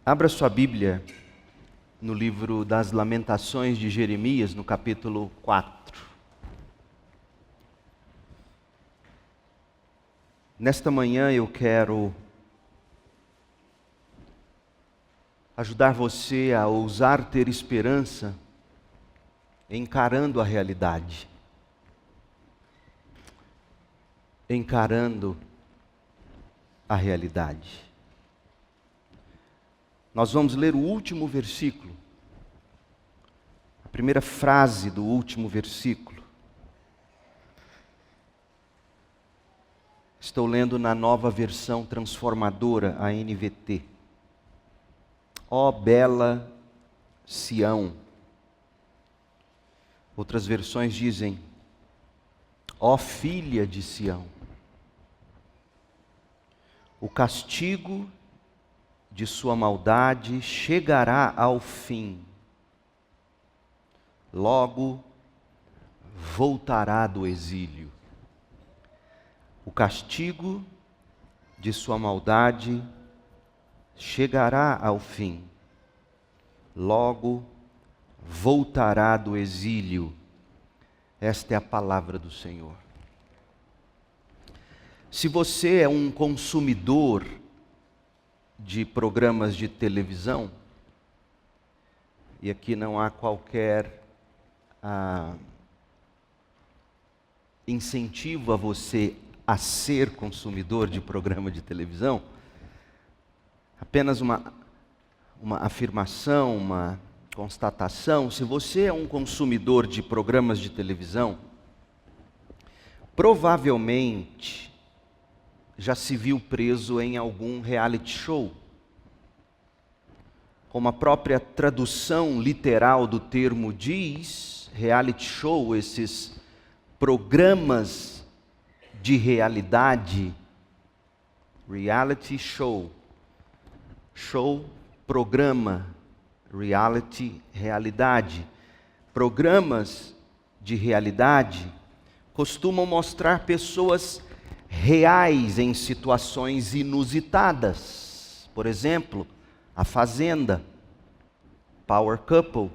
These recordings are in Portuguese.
Abra sua Bíblia no livro das Lamentações de Jeremias, no capítulo 4. Nesta manhã eu quero ajudar você a ousar ter esperança encarando a realidade. Encarando a realidade. Nós vamos ler o último versículo, a primeira frase do último versículo. Estou lendo na Nova Versão Transformadora, a NVT. Ó bela Sião. Outras versões dizem, ó filha de Sião. O castigo de sua maldade chegará ao fim. Logo voltará do exílio. O castigo de sua maldade chegará ao fim. Logo voltará do exílio. Esta é a palavra do Senhor. Se você é um consumidor de programas de televisão, e aqui não há qualquer incentivo a você a ser consumidor de programa de televisão, apenas uma afirmação, uma constatação. Se você é um consumidor de programas de televisão, provavelmente já se viu preso em algum reality show. Como a própria tradução literal do termo diz, reality show, esses programas de realidade, reality show, programa, reality, realidade. Programas de realidade costumam mostrar pessoas reais em situações inusitadas. Por exemplo, A Fazenda, Power Couple.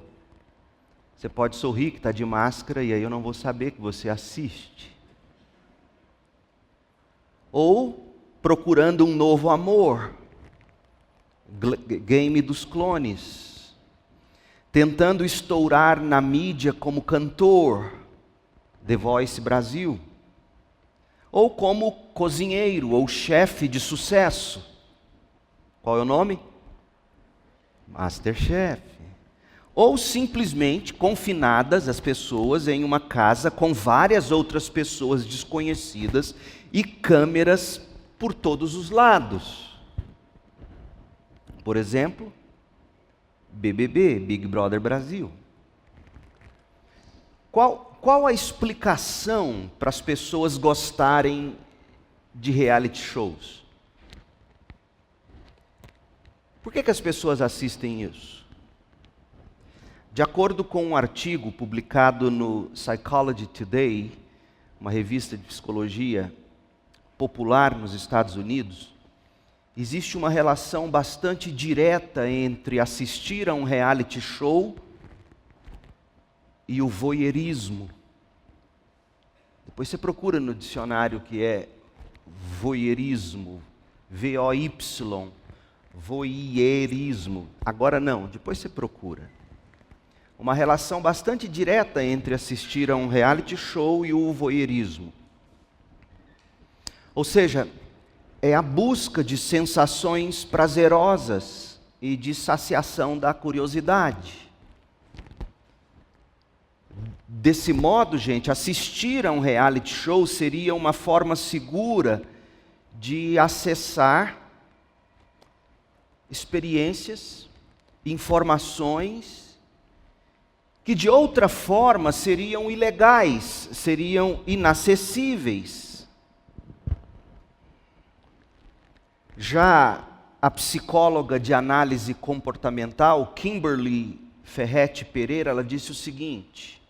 Você pode sorrir que está de máscara e aí eu não vou saber que você assiste. Ou Procurando um Novo Amor, Game dos Clones. Tentando estourar na mídia como cantor, The Voice Brasil. Ou como cozinheiro ou chefe de sucesso. Qual é o nome? MasterChef. Ou simplesmente confinadas as pessoas em uma casa com várias outras pessoas desconhecidas e câmeras por todos os lados. Por exemplo, BBB, Big Brother Brasil. Qual a explicação para as pessoas gostarem de reality shows? Por que as pessoas assistem isso? De acordo com um artigo publicado no Psychology Today, uma revista de psicologia popular nos Estados Unidos, existe uma relação bastante direta entre assistir a um reality show e o voyeurismo. Depois você procura no dicionário o que é voyeurismo, V-O-Y, voyeurismo. Agora não, depois você procura. Uma relação bastante direta entre assistir a um reality show e o voyeurismo. Ou seja, é a busca de sensações prazerosas e de saciação da curiosidade. Desse modo, gente, assistir a um reality show seria uma forma segura de acessar experiências, informações que de outra forma seriam ilegais, seriam inacessíveis. Já a psicóloga de análise comportamental, Kimberly Ferretti Pereira, ela disse o seguinte: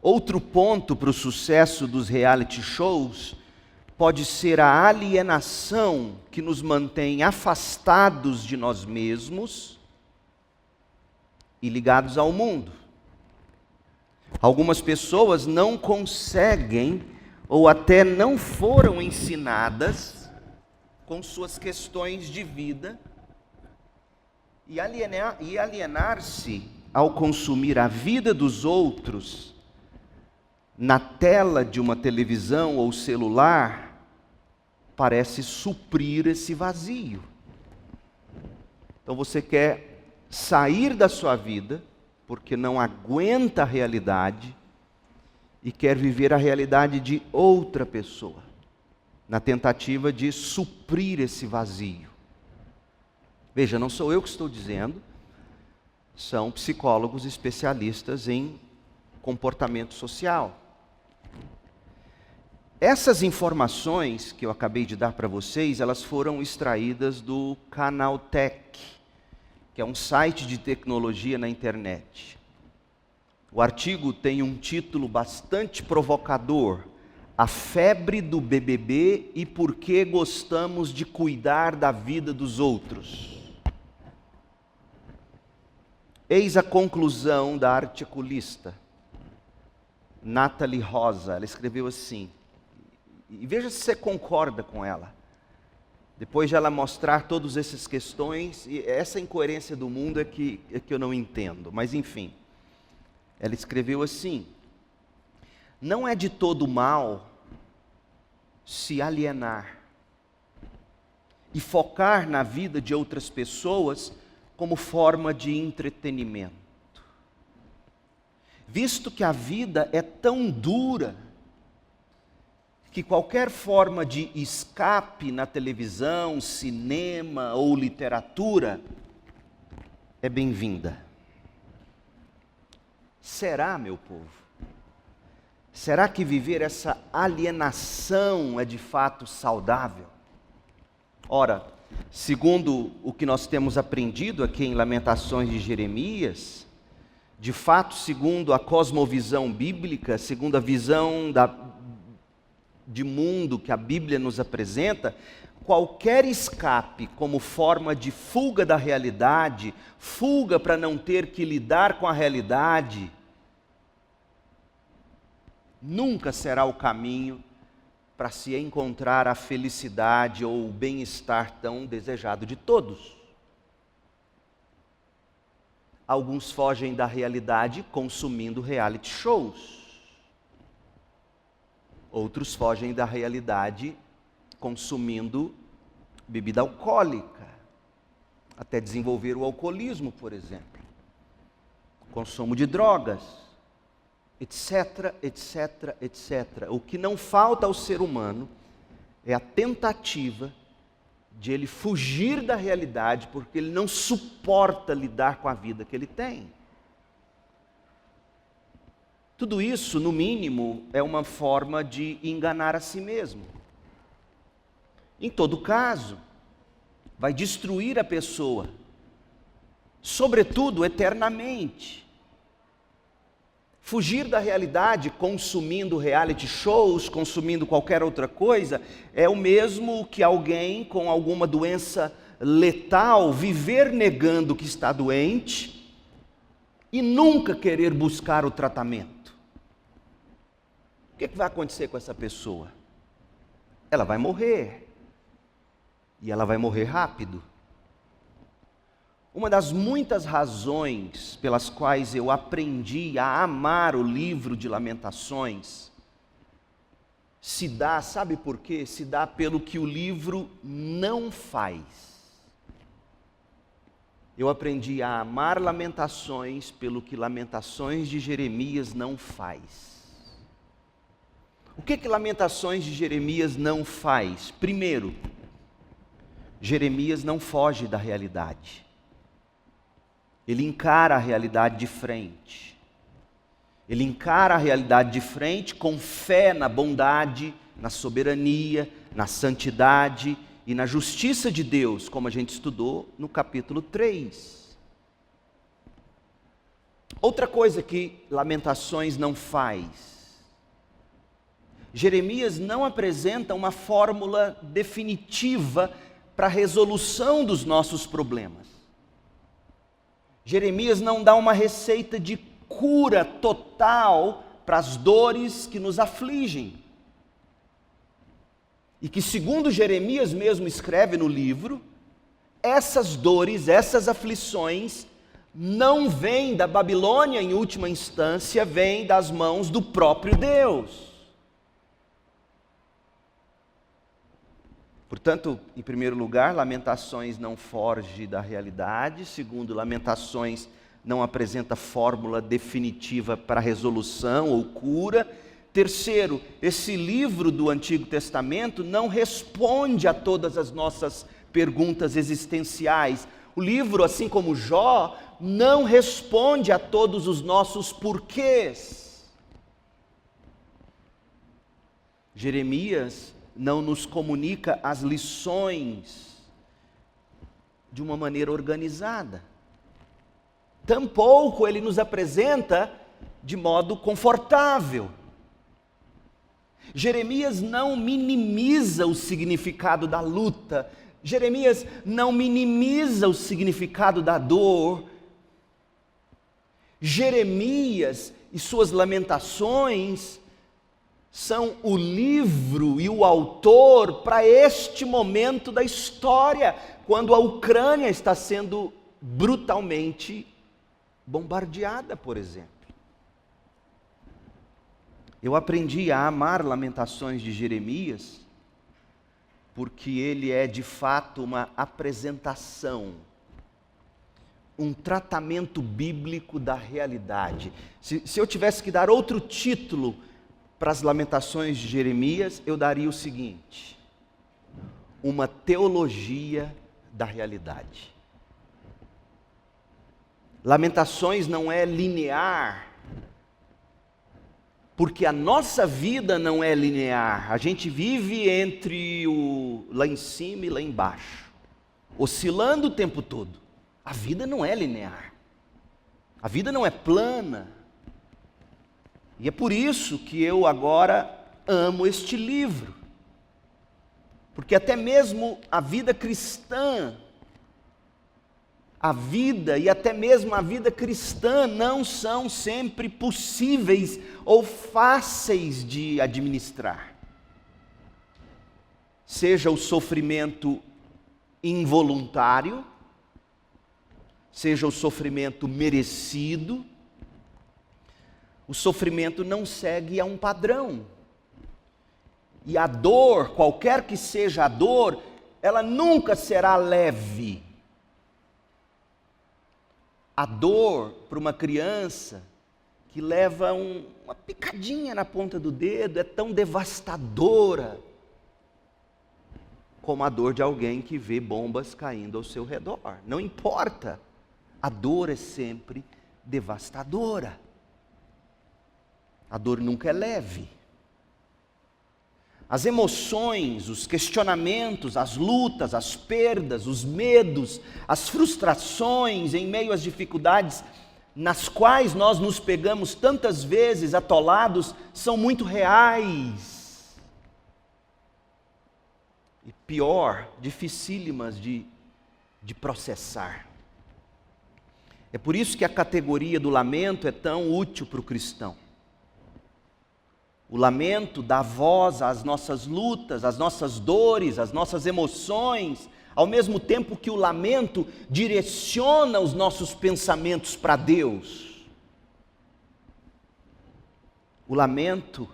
outro ponto para o sucesso dos reality shows pode ser a alienação que nos mantém afastados de nós mesmos e ligados ao mundo. Algumas pessoas não conseguem ou até não foram ensinadas com suas questões de vida e alienar-se ao consumir a vida dos outros na tela de uma televisão ou celular, parece suprir esse vazio. Então você quer sair da sua vida, porque não aguenta a realidade, e quer viver a realidade de outra pessoa, na tentativa de suprir esse vazio. Veja, não sou eu que estou dizendo, são psicólogos especialistas em comportamento social. Essas informações que eu acabei de dar para vocês, elas foram extraídas do Canaltech, que é um site de tecnologia na internet. O artigo tem um título bastante provocador: A febre do BBB e por que gostamos de cuidar da vida dos outros. Eis a conclusão da articulista Nathalie Rosa. Ela escreveu assim, e veja se você concorda com ela. Depois de ela mostrar todas essas questões, e essa incoerência do mundo é que eu não entendo, mas enfim. Ela escreveu assim: não é de todo mal se alienar e focar na vida de outras pessoas como forma de entretenimento. Visto que a vida é tão dura que qualquer forma de escape na televisão, cinema ou literatura é bem-vinda. Será, meu povo? Será que viver essa alienação é de fato saudável? Ora, segundo o que nós temos aprendido aqui em Lamentações de Jeremias, de fato, segundo a cosmovisão bíblica, segundo a visão de mundo que a Bíblia nos apresenta, qualquer escape como forma de fuga da realidade, fuga para não ter que lidar com a realidade, nunca será o caminho para se encontrar a felicidade ou o bem-estar tão desejado de todos. Alguns fogem da realidade consumindo reality shows. Outros fogem da realidade consumindo bebida alcoólica, até desenvolver o alcoolismo, por exemplo, consumo de drogas, etc, etc, etc. O que não falta ao ser humano é a tentativa de ele fugir da realidade, porque ele não suporta lidar com a vida que ele tem. Tudo isso, no mínimo, é uma forma de enganar a si mesmo. Em todo caso, vai destruir a pessoa, sobretudo eternamente. Fugir da realidade consumindo reality shows, consumindo qualquer outra coisa, é o mesmo que alguém com alguma doença letal viver negando que está doente e nunca querer buscar o tratamento. O que vai acontecer com essa pessoa? Ela vai morrer. E ela vai morrer rápido. Uma das muitas razões pelas quais eu aprendi a amar o livro de Lamentações se dá, sabe por quê? Se dá pelo que o livro não faz. Eu aprendi a amar Lamentações pelo que Lamentações de Jeremias não faz. O que Lamentações de Jeremias não faz? Primeiro, Jeremias não foge da realidade. Ele encara a realidade de frente. Ele encara a realidade de frente com fé na bondade, na soberania, na santidade e na justiça de Deus, como a gente estudou no capítulo 3. Outra coisa que Lamentações não faz: Jeremias não apresenta uma fórmula definitiva para a resolução dos nossos problemas. Jeremias não dá uma receita de cura total para as dores que nos afligem. E que, segundo Jeremias mesmo escreve no livro, essas dores, essas aflições, não vêm da Babilônia em última instância, vêm das mãos do próprio Deus. Portanto, em primeiro lugar, Lamentações não foge da realidade. Segundo, Lamentações não apresenta fórmula definitiva para resolução ou cura. Terceiro, esse livro do Antigo Testamento não responde a todas as nossas perguntas existenciais. O livro, assim como Jó, não responde a todos os nossos porquês. Jeremias não nos comunica as lições de uma maneira organizada. Tampouco ele nos apresenta de modo confortável. Jeremias não minimiza o significado da luta. Jeremias não minimiza o significado da dor. Jeremias e suas lamentações são o livro e o autor para este momento da história, quando a Ucrânia está sendo brutalmente bombardeada, por exemplo. Eu aprendi a amar Lamentações de Jeremias, porque ele é de fato uma apresentação, um tratamento bíblico da realidade. Se eu tivesse que dar outro título para as Lamentações de Jeremias, eu daria o seguinte: uma teologia da realidade. Lamentações não é linear, porque a nossa vida não é linear. A gente vive entre o lá em cima e lá embaixo, oscilando o tempo todo. A vida não é linear, a vida não é plana. E é por isso que eu agora amo este livro, porque até mesmo a vida cristã, a vida e até mesmo a vida cristã não são sempre possíveis ou fáceis de administrar. Seja o sofrimento involuntário, seja o sofrimento merecido, o sofrimento não segue a um padrão. E a dor, qualquer que seja a dor, ela nunca será leve. A dor para uma criança que leva uma picadinha na ponta do dedo é tão devastadora como a dor de alguém que vê bombas caindo ao seu redor. Não importa, a dor é sempre devastadora. A dor nunca é leve. As emoções, os questionamentos, as lutas, as perdas, os medos, as frustrações em meio às dificuldades nas quais nós nos pegamos tantas vezes atolados, são muito reais. E pior, dificílimas de processar. É por isso que a categoria do lamento é tão útil para o cristão. O lamento dá voz às nossas lutas, às nossas dores, às nossas emoções, ao mesmo tempo que o lamento direciona os nossos pensamentos para Deus. O lamento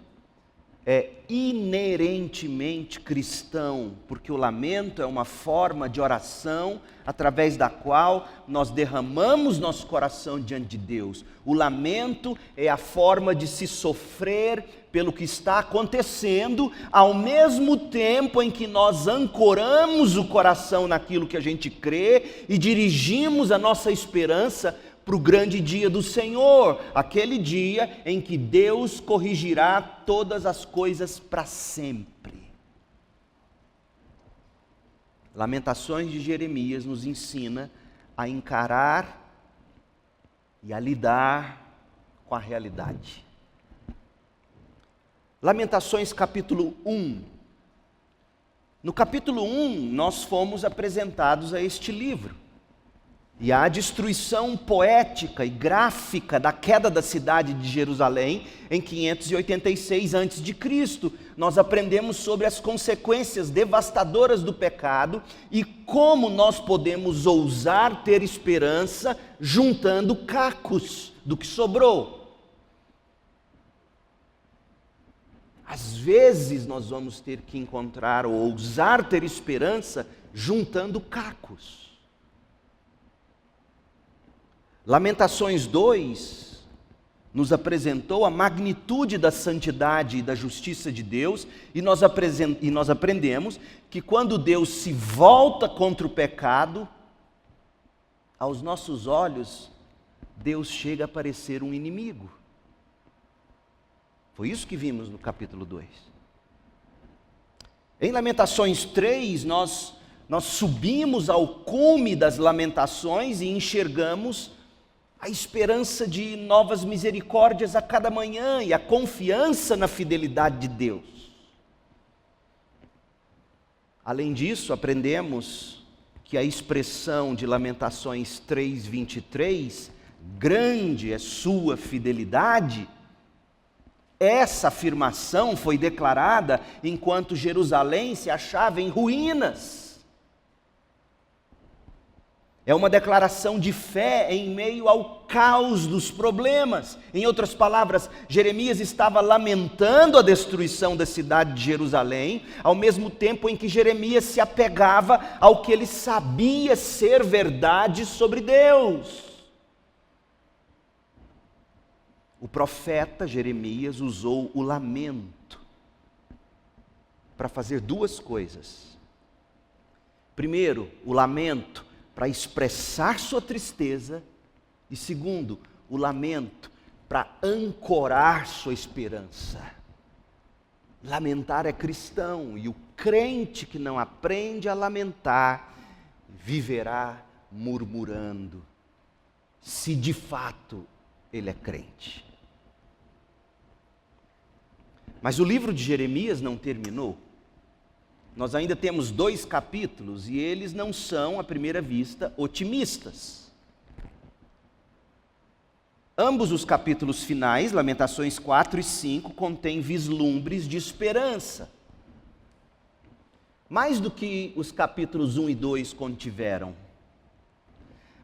é inerentemente cristão, porque o lamento é uma forma de oração através da qual nós derramamos nosso coração diante de Deus. O lamento é a forma de se sofrer pelo que está acontecendo, ao mesmo tempo em que nós ancoramos o coração naquilo que a gente crê e dirigimos a nossa esperança para o grande dia do Senhor, aquele dia em que Deus corrigirá todas as coisas para sempre. Lamentações de Jeremias nos ensina a encarar e a lidar com a realidade. Lamentações capítulo 1. No capítulo 1, nós fomos apresentados a este livro. E a destruição poética e gráfica da queda da cidade de Jerusalém em 586 a.C. Nós aprendemos sobre as consequências devastadoras do pecado e como nós podemos ousar ter esperança juntando cacos do que sobrou. Às vezes nós vamos ter que encontrar ou ousar ter esperança juntando cacos. Lamentações 2 nos apresentou a magnitude da santidade e da justiça de Deus, e nós aprendemos que quando Deus se volta contra o pecado, aos nossos olhos, Deus chega a parecer um inimigo. Foi isso que vimos no capítulo 2. Em Lamentações 3, nós subimos ao cume das lamentações e enxergamos a esperança de novas misericórdias a cada manhã e a confiança na fidelidade de Deus. Além disso, aprendemos que a expressão de Lamentações 3:23, grande é sua fidelidade, essa afirmação foi declarada enquanto Jerusalém se achava em ruínas. É uma declaração de fé em meio ao caos dos problemas. Em outras palavras, Jeremias estava lamentando a destruição da cidade de Jerusalém, ao mesmo tempo em que Jeremias se apegava ao que ele sabia ser verdade sobre Deus. O profeta Jeremias usou o lamento para fazer duas coisas. Primeiro, o lamento para expressar sua tristeza, e segundo, o lamento para ancorar sua esperança. Lamentar é cristão, e o crente que não aprende a lamentar, viverá murmurando, se de fato ele é crente. Mas o livro de Jeremias não terminou. Nós ainda temos 2 capítulos e eles não são, à primeira vista, otimistas. Ambos os capítulos finais, Lamentações 4 e 5, contêm vislumbres de esperança. Mais do que os capítulos 1 e 2 contiveram.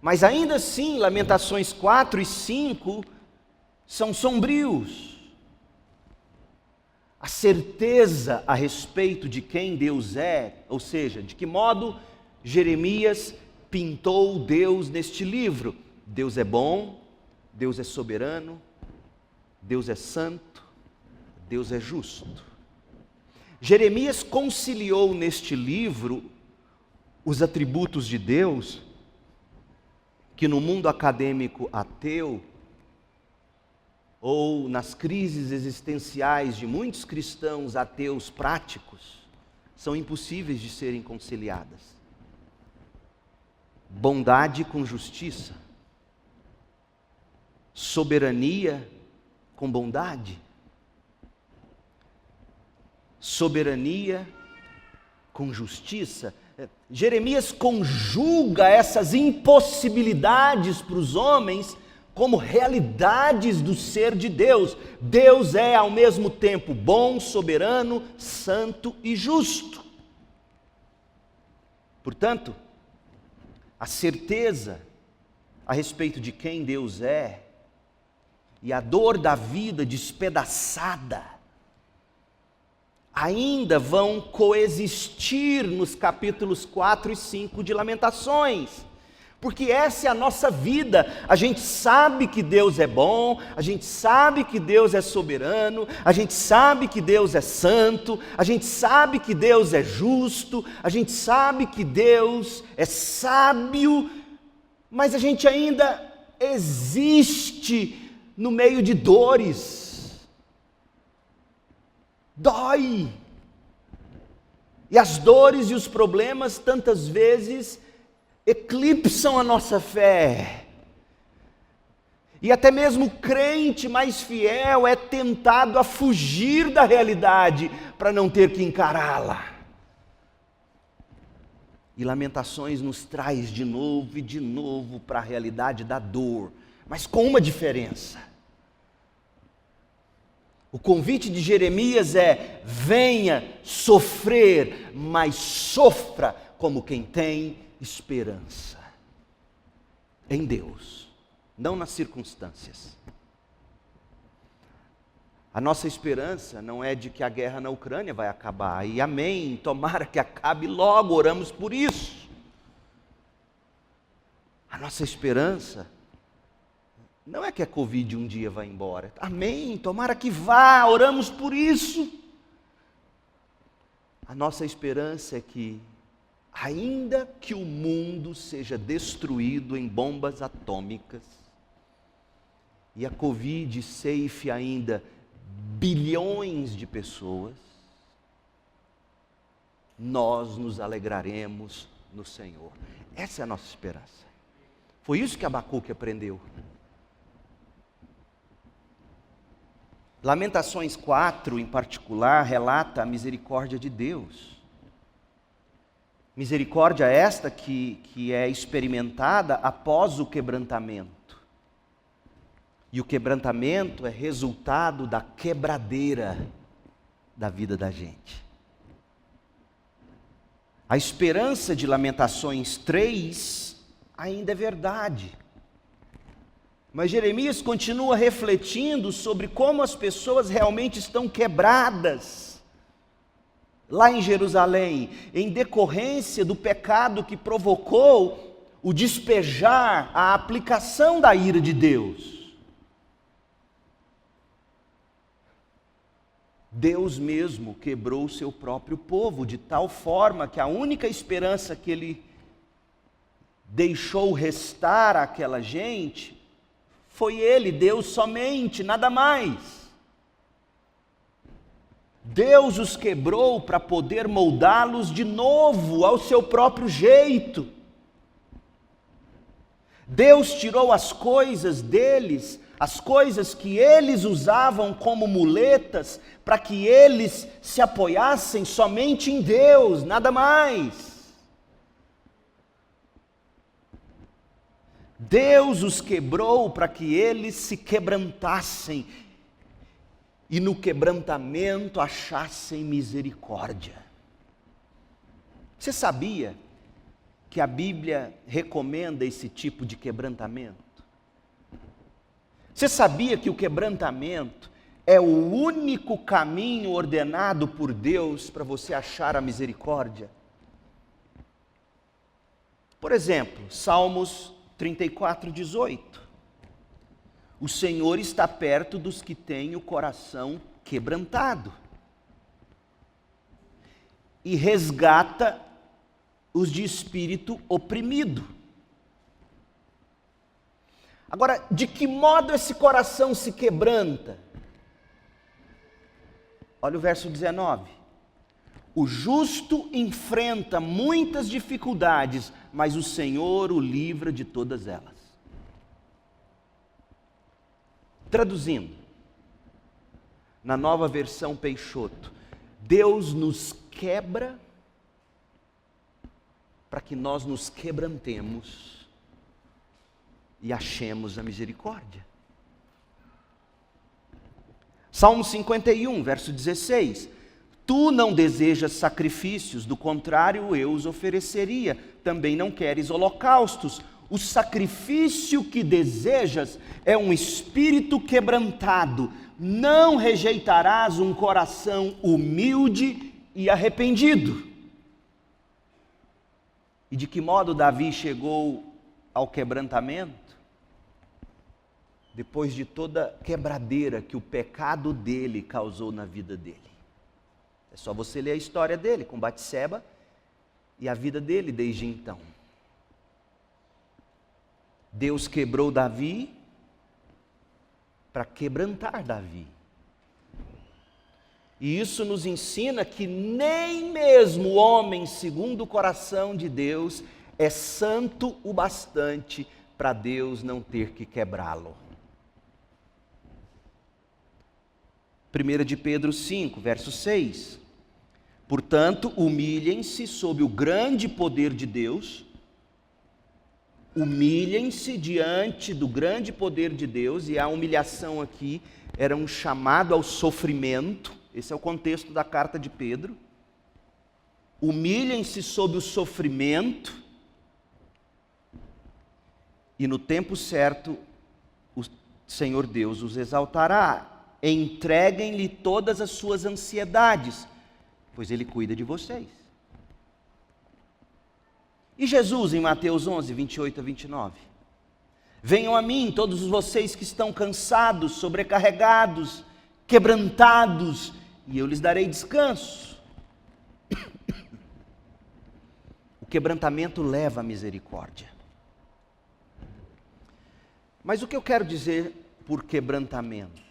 Mas ainda assim, Lamentações 4 e 5 são sombrios. A certeza a respeito de quem Deus é, ou seja, de que modo Jeremias pintou Deus neste livro. Deus é bom, Deus é soberano, Deus é santo, Deus é justo. Jeremias conciliou neste livro os atributos de Deus que no mundo acadêmico ateu ou nas crises existenciais de muitos cristãos ateus práticos, são impossíveis de serem conciliadas. Bondade com justiça, soberania com bondade, soberania com justiça. Jeremias conjuga essas impossibilidades para os homens como realidades do ser de Deus. Deus é ao mesmo tempo bom, soberano, santo e justo. Portanto, a certeza a respeito de quem Deus é e a dor da vida despedaçada ainda vão coexistir nos capítulos 4 e 5 de Lamentações. Porque essa é a nossa vida. A gente sabe que Deus é bom, a gente sabe que Deus é soberano, a gente sabe que Deus é santo, a gente sabe que Deus é justo, a gente sabe que Deus é sábio, mas a gente ainda existe no meio de dores. Dói. E as dores e os problemas tantas vezes eclipsam a nossa fé. E até mesmo o crente mais fiel é tentado a fugir da realidade para não ter que encará-la. E Lamentações nos traz de novo e de novo para a realidade da dor, mas com uma diferença. O convite de Jeremias é: venha sofrer, mas sofra como quem tem esperança em Deus, não nas circunstâncias. A nossa esperança não é de que a guerra na Ucrânia vai acabar, e amém, tomara que acabe logo, oramos por isso. A nossa esperança não é que a Covid um dia vai embora, amém, tomara que vá, oramos por isso. A nossa esperança é que, ainda que o mundo seja destruído em bombas atômicas, e a Covid ceife ainda bilhões de pessoas, nós nos alegraremos no Senhor. Essa é a nossa esperança. Foi isso que Abacuque aprendeu. Lamentações 4, em particular, relata a misericórdia de Deus. Misericórdia esta que é experimentada após o quebrantamento. E o quebrantamento é resultado da quebradeira da vida da gente. A esperança de Lamentações 3 ainda é verdade. Mas Jeremias continua refletindo sobre como as pessoas realmente estão quebradas lá em Jerusalém, em decorrência do pecado que provocou o despejar, a aplicação da ira de Deus. Deus mesmo quebrou o seu próprio povo, de tal forma que a única esperança que ele deixou restar àquela gente foi ele, Deus somente, nada mais. Deus os quebrou para poder moldá-los de novo ao seu próprio jeito. Deus tirou as coisas deles, as coisas que eles usavam como muletas, para que eles se apoiassem somente em Deus, nada mais. Deus os quebrou para que eles se quebrantassem e no quebrantamento achassem misericórdia. Você sabia que a Bíblia recomenda esse tipo de quebrantamento? Você sabia que o quebrantamento é o único caminho ordenado por Deus para você achar a misericórdia? Por exemplo, Salmos 34:18. O Senhor está perto dos que têm o coração quebrantado e resgata os de espírito oprimido. Agora, de que modo esse coração se quebranta? Olha o verso 19. O justo enfrenta muitas dificuldades, mas o Senhor o livra de todas elas. Traduzindo, na nova versão Peixoto, Deus nos quebra para que nós nos quebrantemos e achemos a misericórdia. Salmo 51, verso 16. Tu não desejas sacrifícios, do contrário eu os ofereceria. Também não queres holocaustos. O sacrifício que desejas é um espírito quebrantado. Não rejeitarás um coração humilde e arrependido. E de que modo Davi chegou ao quebrantamento? Depois de toda quebradeira que o pecado dele causou na vida dele. É só você ler a história dele com Batseba e a vida dele desde então. Deus quebrou Davi para quebrantar Davi. E isso nos ensina que nem mesmo o homem segundo o coração de Deus é santo o bastante para Deus não ter que quebrá-lo. 1 de Pedro 5, verso 6. Portanto, humilhem-se sob o grande poder de Deus. Humilhem-se diante do grande poder de Deus, e a humilhação aqui era um chamado ao sofrimento. Esse é o contexto da carta de Pedro. Humilhem-se sob o sofrimento, e no tempo certo o Senhor Deus os exaltará. Entreguem-lhe todas as suas ansiedades, pois Ele cuida de vocês. E Jesus, em Mateus 11, 28 a 29. Venham a mim, todos vocês que estão cansados, sobrecarregados, quebrantados, e eu lhes darei descanso. O quebrantamento leva à misericórdia. Mas o que eu quero dizer por quebrantamento?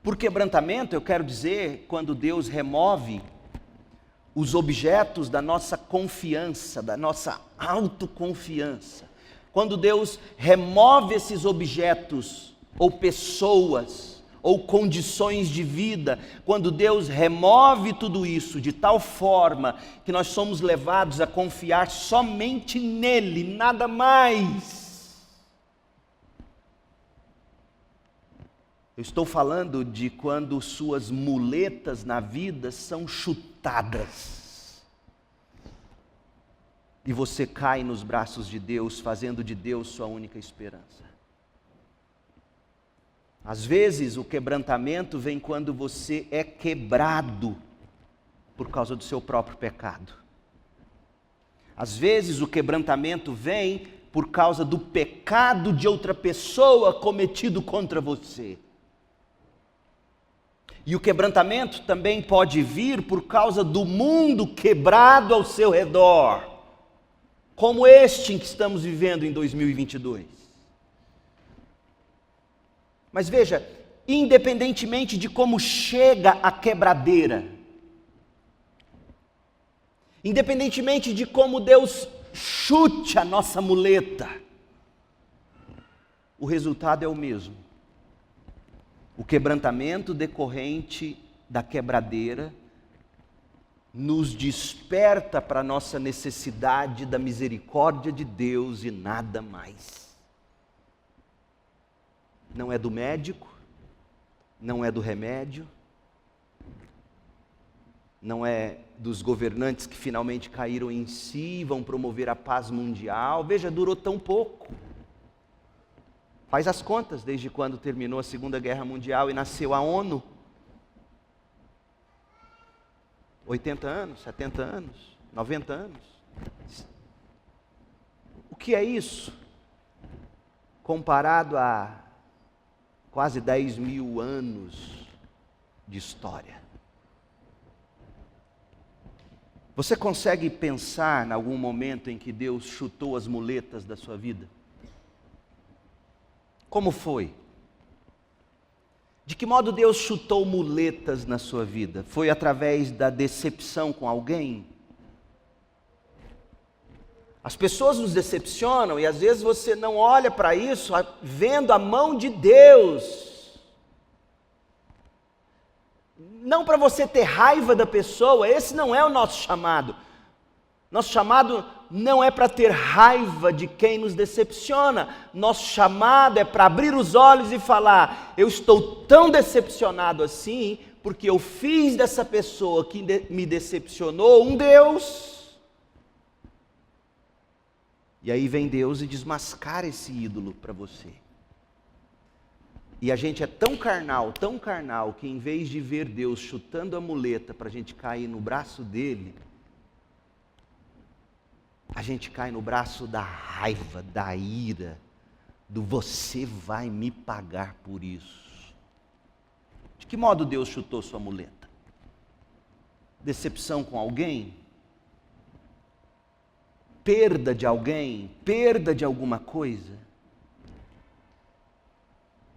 Por quebrantamento eu quero dizer quando Deus remove os objetos da nossa confiança, da nossa autoconfiança. Quando Deus remove esses objetos, ou pessoas, ou condições de vida, quando Deus remove tudo isso de tal forma que nós somos levados a confiar somente nele, nada mais. Eu estou falando de quando suas muletas na vida são chutadas. E você cai nos braços de Deus, fazendo de Deus sua única esperança. Às vezes o quebrantamento vem quando você é quebrado por causa do seu próprio pecado. Às vezes o quebrantamento vem por causa do pecado de outra pessoa cometido contra você. E o quebrantamento também pode vir por causa do mundo quebrado ao seu redor, como este em que estamos vivendo em 2022. Mas veja, independentemente de como chega a quebradeira, independentemente de como Deus chute a nossa muleta, o resultado é o mesmo. O quebrantamento decorrente da quebradeira nos desperta para a nossa necessidade da misericórdia de Deus e nada mais. Não é do médico, não é do remédio, não é dos governantes que finalmente caíram em si e vão promover a paz mundial. Veja, durou tão pouco. Faz as contas desde quando terminou a Segunda Guerra Mundial e nasceu a ONU. 80 anos, 70 anos, 90 anos. O que é isso? Comparado a quase 10 mil anos de história. Você consegue pensar em algum momento em que Deus chutou as muletas da sua vida? Como foi? De que modo Deus chutou muletas na sua vida? Foi através da decepção com alguém? As pessoas nos decepcionam e às vezes você não olha para isso vendo a mão de Deus. Não para você ter raiva da pessoa, esse não é o nosso chamado. Nosso chamado não é para ter raiva de quem nos decepciona. Nosso chamado é para abrir os olhos e falar: eu estou tão decepcionado assim, porque eu fiz dessa pessoa que me decepcionou um Deus. E aí vem Deus e desmascara esse ídolo para você. E a gente é tão carnal, que em vez de ver Deus chutando a muleta para a gente cair no braço dele, a gente cai no braço da raiva, da ira, do você vai me pagar por isso. De que modo Deus chutou sua muleta? Decepção com alguém? Perda de alguém? Perda de alguma coisa?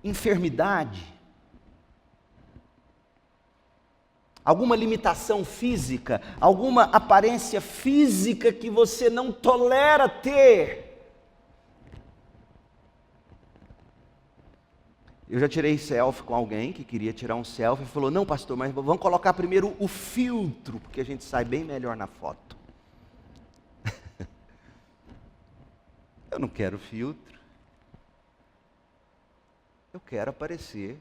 Enfermidade? Alguma limitação física, alguma aparência física que você não tolera ter. Eu já tirei selfie com alguém que queria tirar um selfie e falou, não pastor, mas vamos colocar primeiro o filtro, porque a gente sai bem melhor na foto. Eu não quero filtro. Eu quero aparecer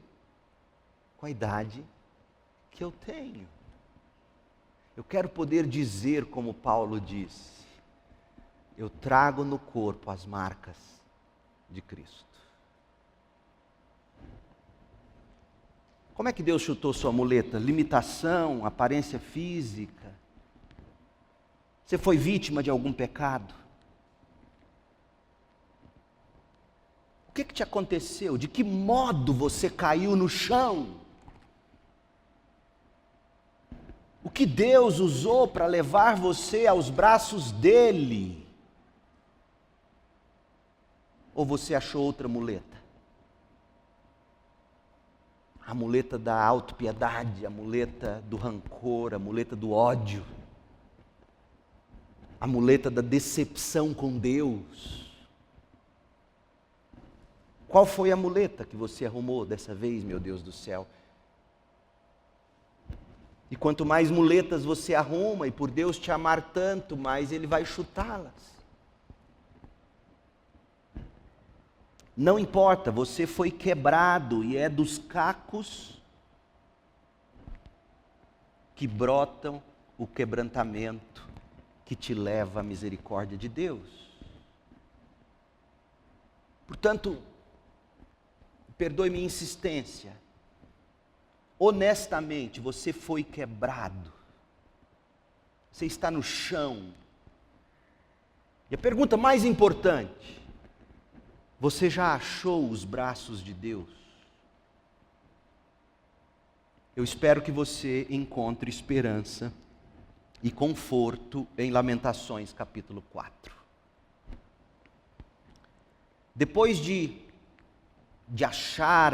com a idade que eu tenho. Eu quero poder dizer como Paulo disse, eu trago no corpo as marcas de Cristo. Como é que Deus chutou sua muleta? Limitação, aparência física? Você foi vítima de algum pecado? O que te aconteceu? De que modo você caiu no chão? O que Deus usou para levar você aos braços dele? Ou você achou outra muleta? A muleta da autopiedade, a muleta do rancor, a muleta do ódio, a muleta da decepção com Deus. Qual foi a muleta que você arrumou dessa vez, meu Deus do céu? E quanto mais muletas você arruma, e por Deus te amar tanto, mais Ele vai chutá-las. Não importa, você foi quebrado e é dos cacos que brotam o quebrantamento que te leva à misericórdia de Deus. Portanto, perdoe minha insistência. Honestamente, você foi quebrado. Você está no chão. E a pergunta mais importante: você já achou os braços de Deus? Eu espero que você encontre esperança e conforto em Lamentações capítulo 4. Depois de achar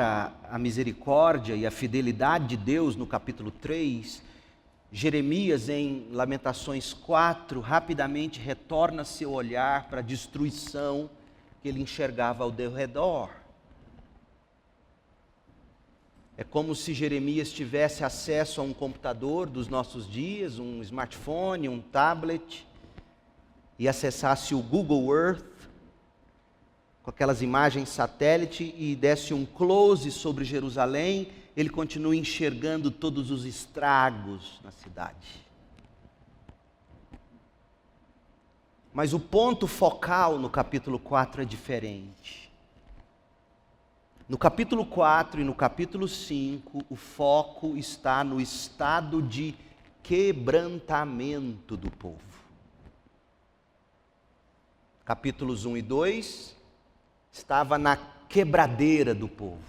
a misericórdia e a fidelidade de Deus no capítulo 3, Jeremias em Lamentações 4 rapidamente retorna seu olhar para a destruição que ele enxergava ao seu redor. É como se Jeremias tivesse acesso a um computador dos nossos dias, um smartphone, um tablet, e acessasse o Google Earth, com aquelas imagens satélite, e desse um close sobre Jerusalém, ele continua enxergando todos os estragos na cidade. Mas o ponto focal no capítulo 4 é diferente. No capítulo 4 e no capítulo 5, o foco está no estado de quebrantamento do povo. Capítulos 1 e 2 estava na quebradeira do povo.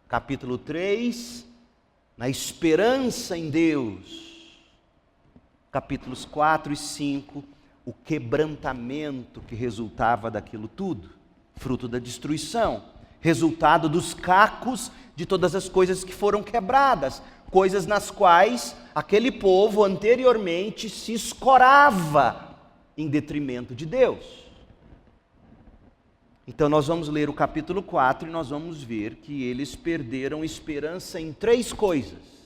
Capítulo 3, na esperança em Deus. Capítulos 4 e 5, o quebrantamento que resultava daquilo tudo, fruto da destruição, resultado dos cacos de todas as coisas que foram quebradas, coisas nas quais aquele povo anteriormente se escorava em detrimento de Deus. Então nós vamos ler o capítulo 4 e nós vamos ver que eles perderam esperança em 3 coisas.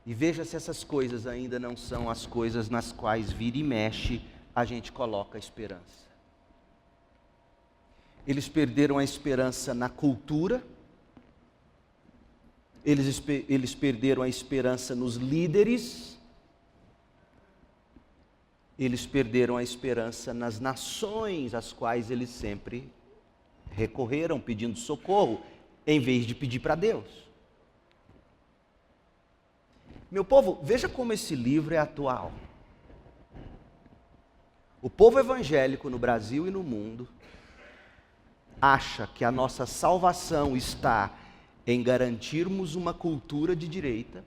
E veja se essas coisas ainda não são as coisas nas quais vira e mexe a gente coloca a esperança. Eles perderam a esperança na cultura, eles perderam a esperança nos líderes, eles perderam a esperança nas nações às quais eles sempre recorreram pedindo socorro, em vez de pedir para Deus. Meu povo, veja como esse livro é atual. O povo evangélico no Brasil e no mundo acha que a nossa salvação está em garantirmos uma cultura de direita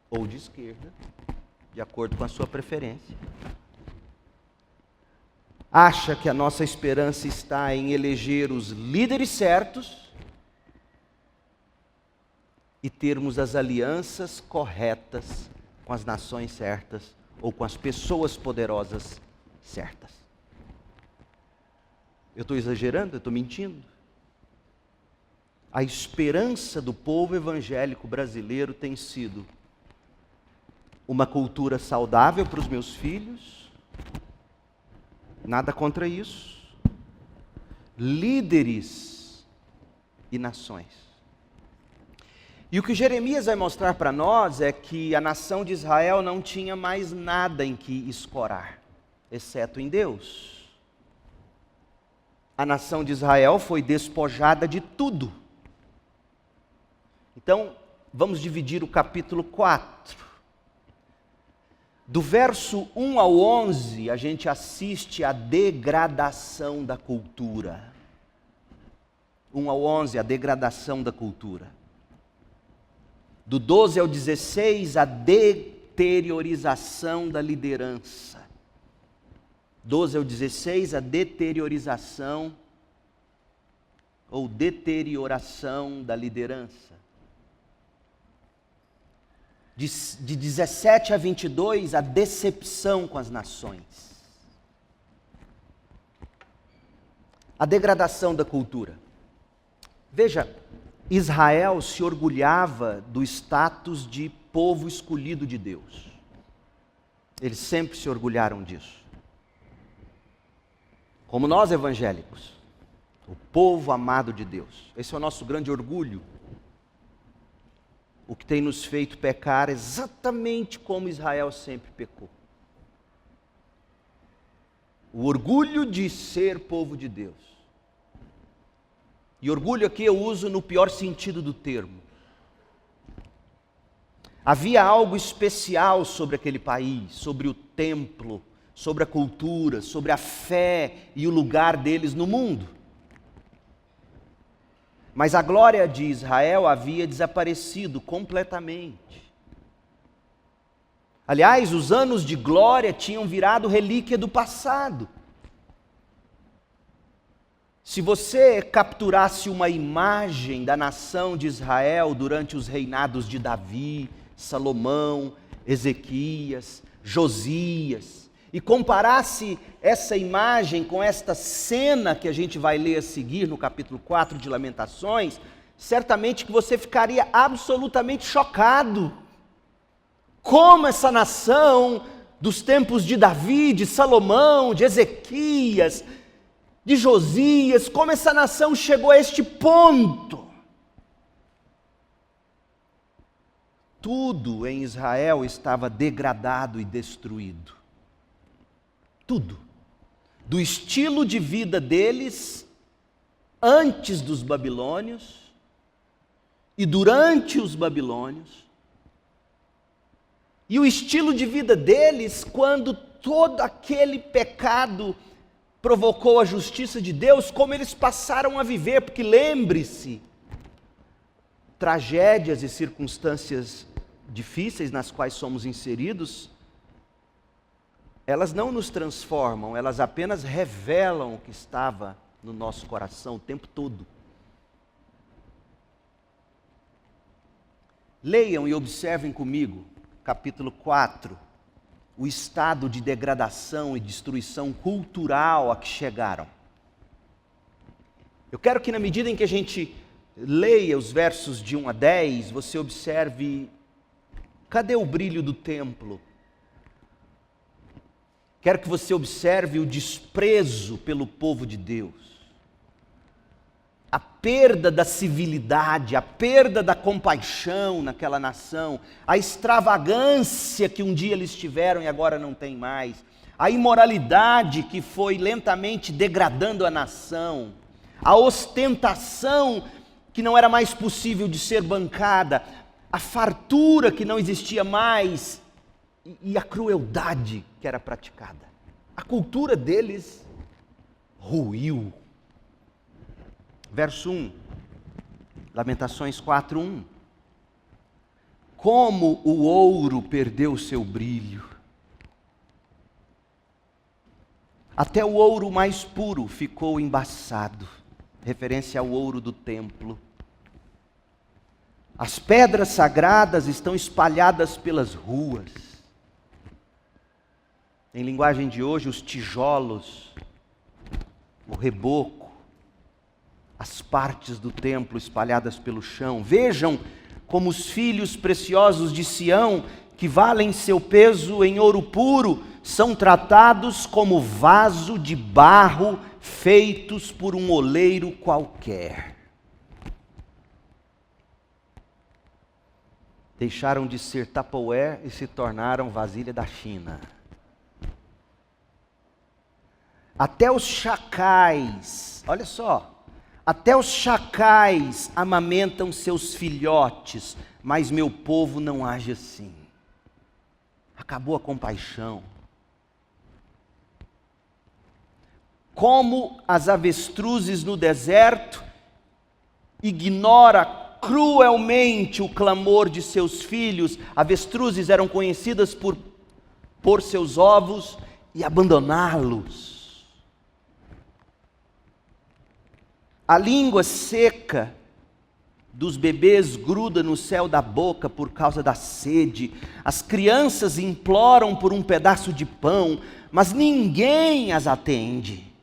ou de esquerda, de acordo com a sua preferência. Acha que a nossa esperança está em eleger os líderes certos e termos as alianças corretas com as nações certas ou com as pessoas poderosas certas. Eu estou exagerando? Eu estou mentindo? A esperança do povo evangélico brasileiro tem sido uma cultura saudável para os meus filhos, nada contra isso, líderes e nações. E o que Jeremias vai mostrar para nós é que a nação de Israel não tinha mais nada em que escorar, exceto em Deus. A nação de Israel foi despojada de tudo. Então, vamos dividir o capítulo 4. Do verso 1 ao 11, a gente assiste à degradação da cultura. 1 ao 11, a degradação da cultura. Do 12 ao 16, a deteriorização da liderança. 12 ao 16, a deteriorização ou deterioração da liderança. De 17 a 22, a decepção com as nações. A degradação da cultura. Veja, Israel se orgulhava do status de povo escolhido de Deus. Eles sempre se orgulharam disso. Como nós evangélicos, o povo amado de Deus. Esse é o nosso grande orgulho. O que tem nos feito pecar exatamente como Israel sempre pecou. O orgulho de ser povo de Deus. E orgulho aqui eu uso no pior sentido do termo. Havia algo especial sobre aquele país, sobre o templo, sobre a cultura, sobre a fé e o lugar deles no mundo. Mas a glória de Israel havia desaparecido completamente. Aliás, os anos de glória tinham virado relíquia do passado. Se você capturasse uma imagem da nação de Israel durante os reinados de Davi, Salomão, Ezequias, Josias, e comparasse essa imagem com esta cena que a gente vai ler a seguir no capítulo 4 de Lamentações, certamente que você ficaria absolutamente chocado. Como essa nação dos tempos de Davi, de Salomão, de Ezequias, de Josias, como essa nação chegou a este ponto. Tudo em Israel estava degradado e destruído. Tudo. Do estilo de vida deles, antes dos babilônios e durante os babilônios, e o estilo de vida deles quando todo aquele pecado provocou a justiça de Deus, como eles passaram a viver, porque lembre-se, tragédias e circunstâncias difíceis nas quais somos inseridos, elas não nos transformam, elas apenas revelam o que estava no nosso coração o tempo todo. Leiam e observem comigo, capítulo 4, o estado de degradação e destruição cultural a que chegaram. Eu quero que na medida em que a gente leia os versos de 1 a 10, você observe, cadê o brilho do templo? Quero que você observe o desprezo pelo povo de Deus, a perda da civilidade, a perda da compaixão naquela nação, a extravagância que um dia eles tiveram e agora não tem mais, a imoralidade que foi lentamente degradando a nação, a ostentação que não era mais possível de ser bancada, a fartura que não existia mais e a crueldade que era praticada. A cultura deles ruiu. Verso 1, Lamentações 4:1. Como o ouro perdeu o seu brilho. Até o ouro mais puro ficou embaçado. Referência ao ouro do templo. As pedras sagradas estão espalhadas pelas ruas. Em linguagem de hoje, os tijolos o reboco, as partes do templo espalhadas pelo chão. Vejam como os filhos preciosos de Sião, que valem seu peso em ouro puro, são tratados como vaso de barro feitos por um oleiro qualquer. Deixaram de ser Tupperware e se tornaram vasilha da China. Até os chacais, olha só, até os chacais amamentam seus filhotes, mas meu povo não age assim. Acabou a compaixão. Como as avestruzes no deserto, ignora cruelmente o clamor de seus filhos. Avestruzes eram conhecidas por pôr seus ovos e abandoná-los. A língua seca dos bebês gruda no céu da boca por causa da sede. As crianças imploram por um pedaço de pão, mas ninguém as atende.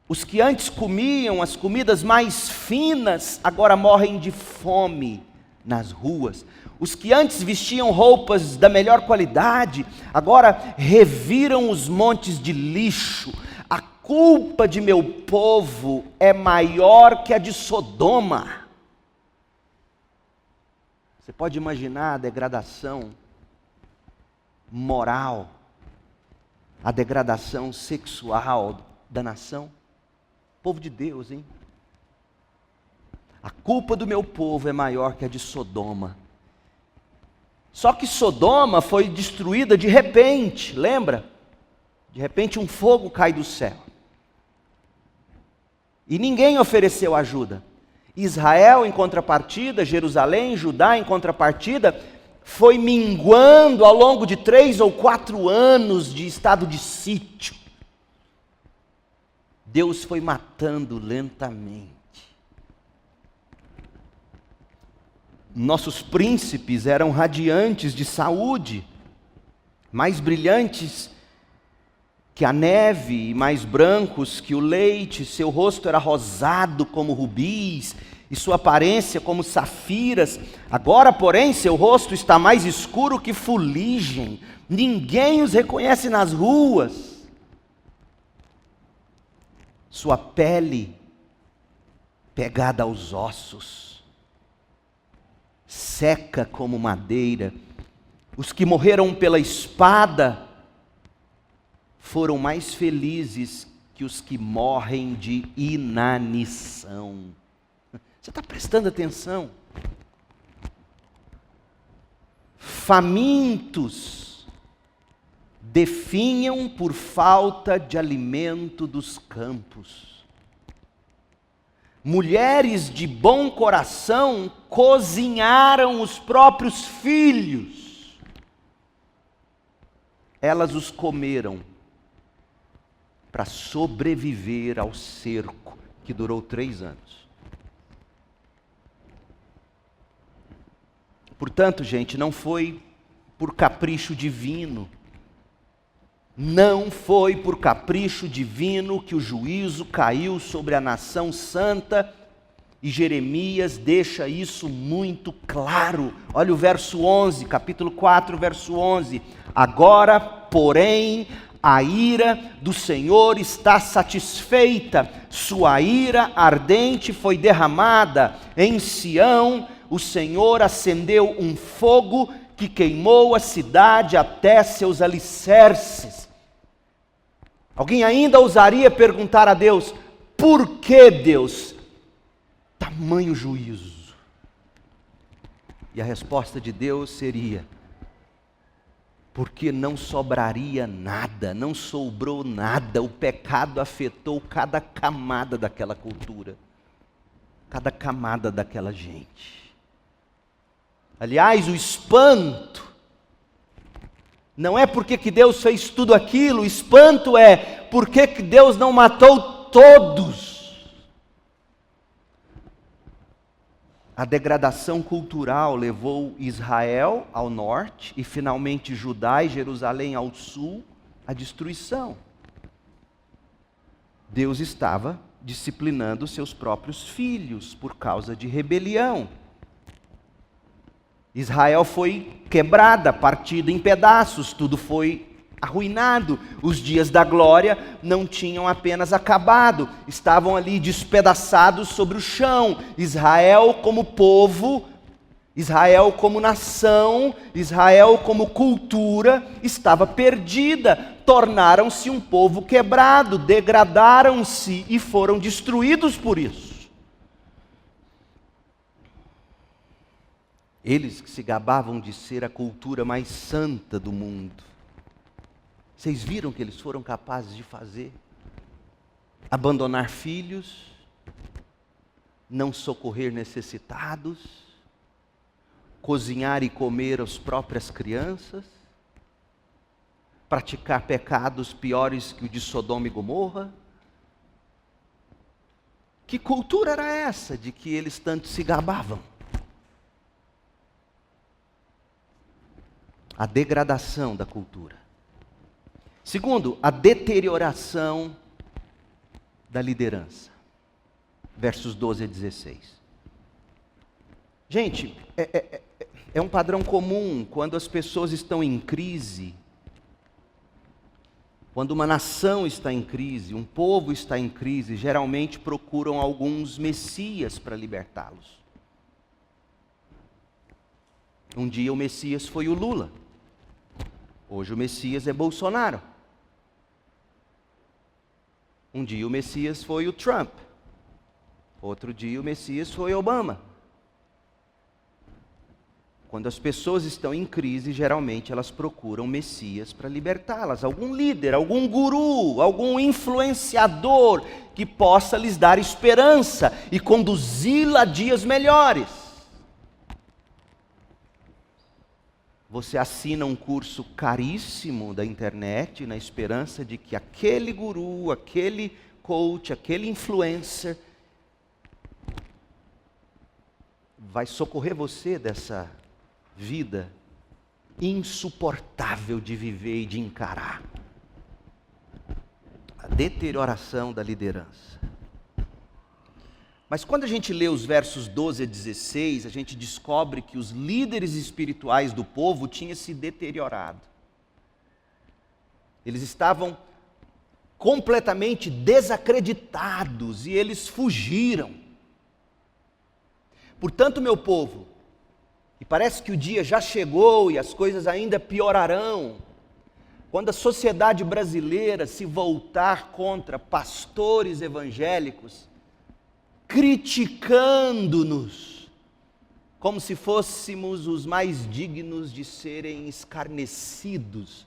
Os que antes comiam as comidas mais finas, agora morrem de fome nas ruas. Os que antes vestiam roupas da melhor qualidade, agora reviram os montes de lixo. A culpa de meu povo é maior que a de Sodoma. Você pode imaginar a degradação moral, a degradação sexual da nação? Povo de Deus, hein? A culpa do meu povo é maior que a de Sodoma. Só que Sodoma foi destruída de repente, lembra? De repente um fogo cai do céu. E ninguém ofereceu ajuda. Israel, em contrapartida, Jerusalém, Judá, em contrapartida, foi minguando ao longo de 3 ou 4 anos de estado de sítio. Deus foi matando lentamente. Nossos príncipes eram radiantes de saúde, mais brilhantes que a neve e mais brancos que o leite. Seu rosto era rosado como rubis e sua aparência como safiras. Agora, porém, seu rosto está mais escuro que fuligem. Ninguém os reconhece nas ruas. Sua pele pegada aos ossos, seca como madeira. Os que morreram pela espada foram mais felizes que os que morrem de inanição. Você está prestando atenção? Famintos definham por falta de alimento dos campos. Mulheres de bom coração cozinharam os próprios filhos. Elas os comeram para sobreviver ao cerco que durou 3 anos. Portanto, gente, não foi por capricho divino. Não foi por capricho divino que o juízo caiu sobre a nação santa, e Jeremias deixa isso muito claro. Olha o verso 11, capítulo 4, verso 11. Agora, porém, a ira do Senhor está satisfeita, sua ira ardente foi derramada. Em Sião, o Senhor acendeu um fogo que queimou a cidade até seus alicerces. Alguém ainda ousaria perguntar a Deus: por que, Deus, tamanho juízo? E a resposta de Deus seria: porque não sobraria nada, não sobrou nada. O pecado afetou cada camada daquela cultura, cada camada daquela gente. Aliás, o espanto não é porque que Deus fez tudo aquilo, o espanto é porque que Deus não matou todos. A degradação cultural levou Israel ao norte e finalmente Judá e Jerusalém ao sul à destruição. Deus estava disciplinando seus próprios filhos por causa de rebelião. Israel foi quebrada, partida em pedaços, tudo foi arruinado. Os dias da glória não tinham apenas acabado, estavam ali despedaçados sobre o chão. Israel como povo, Israel como nação, Israel como cultura estava perdida. Tornaram-se um povo quebrado, degradaram-se e foram destruídos por isso. Eles que se gabavam de ser a cultura mais santa do mundo. Vocês viram o que eles foram capazes de fazer? Abandonar filhos, não socorrer necessitados, cozinhar e comer as próprias crianças, praticar pecados piores que o de Sodoma e Gomorra. Que cultura era essa de que eles tanto se gabavam? A degradação da cultura. Segundo, a deterioração da liderança. Versos 12 a 16. Gente, é um padrão comum quando as pessoas estão em crise, quando uma nação está em crise, um povo está em crise, geralmente procuram alguns messias para libertá-los. Um dia o Messias foi o Lula. Hoje o Messias é Bolsonaro. Um dia o Messias foi o Trump. Outro dia o Messias foi Obama. Quando as pessoas estão em crise, geralmente elas procuram Messias para libertá-las. Algum líder, algum guru, algum influenciador que possa lhes dar esperança e conduzi-la a dias melhores. Você assina um curso caríssimo da internet na esperança de que aquele guru, aquele coach, aquele influencer vai socorrer você dessa vida insuportável de viver e de encarar. A deterioração da liderança. Mas quando a gente lê os versos 12 a 16, a gente descobre que os líderes espirituais do povo tinham se deteriorado. Eles estavam completamente desacreditados e eles fugiram. Portanto, meu povo, e parece que o dia já chegou e as coisas ainda piorarão, quando a sociedade brasileira se voltar contra pastores evangélicos, criticando-nos, como se fôssemos os mais dignos de serem escarnecidos.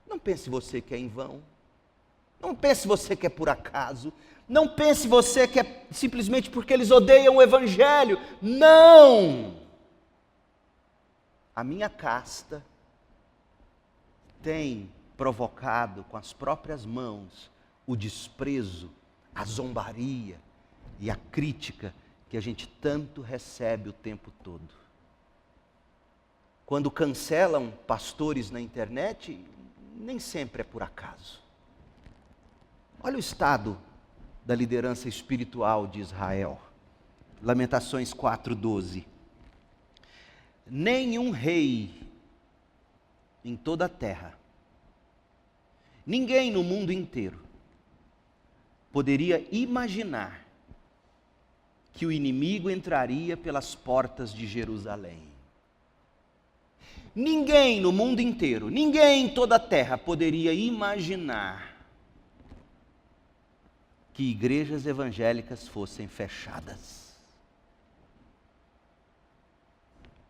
Não pense você que é em vão, não pense você que é por acaso, não pense você que é simplesmente porque eles odeiam o Evangelho. Não! A minha casta tem provocado com as próprias mãos o desprezo, a zombaria e a crítica que a gente tanto recebe o tempo todo. Quando cancelam pastores na internet, nem sempre é por acaso. Olha o estado da liderança espiritual de Israel. Lamentações 4:12. Nenhum rei em toda a terra, ninguém no mundo inteiro, poderia imaginar que o inimigo entraria pelas portas de Jerusalém. Ninguém no mundo inteiro, ninguém em toda a terra poderia imaginar que igrejas evangélicas fossem fechadas.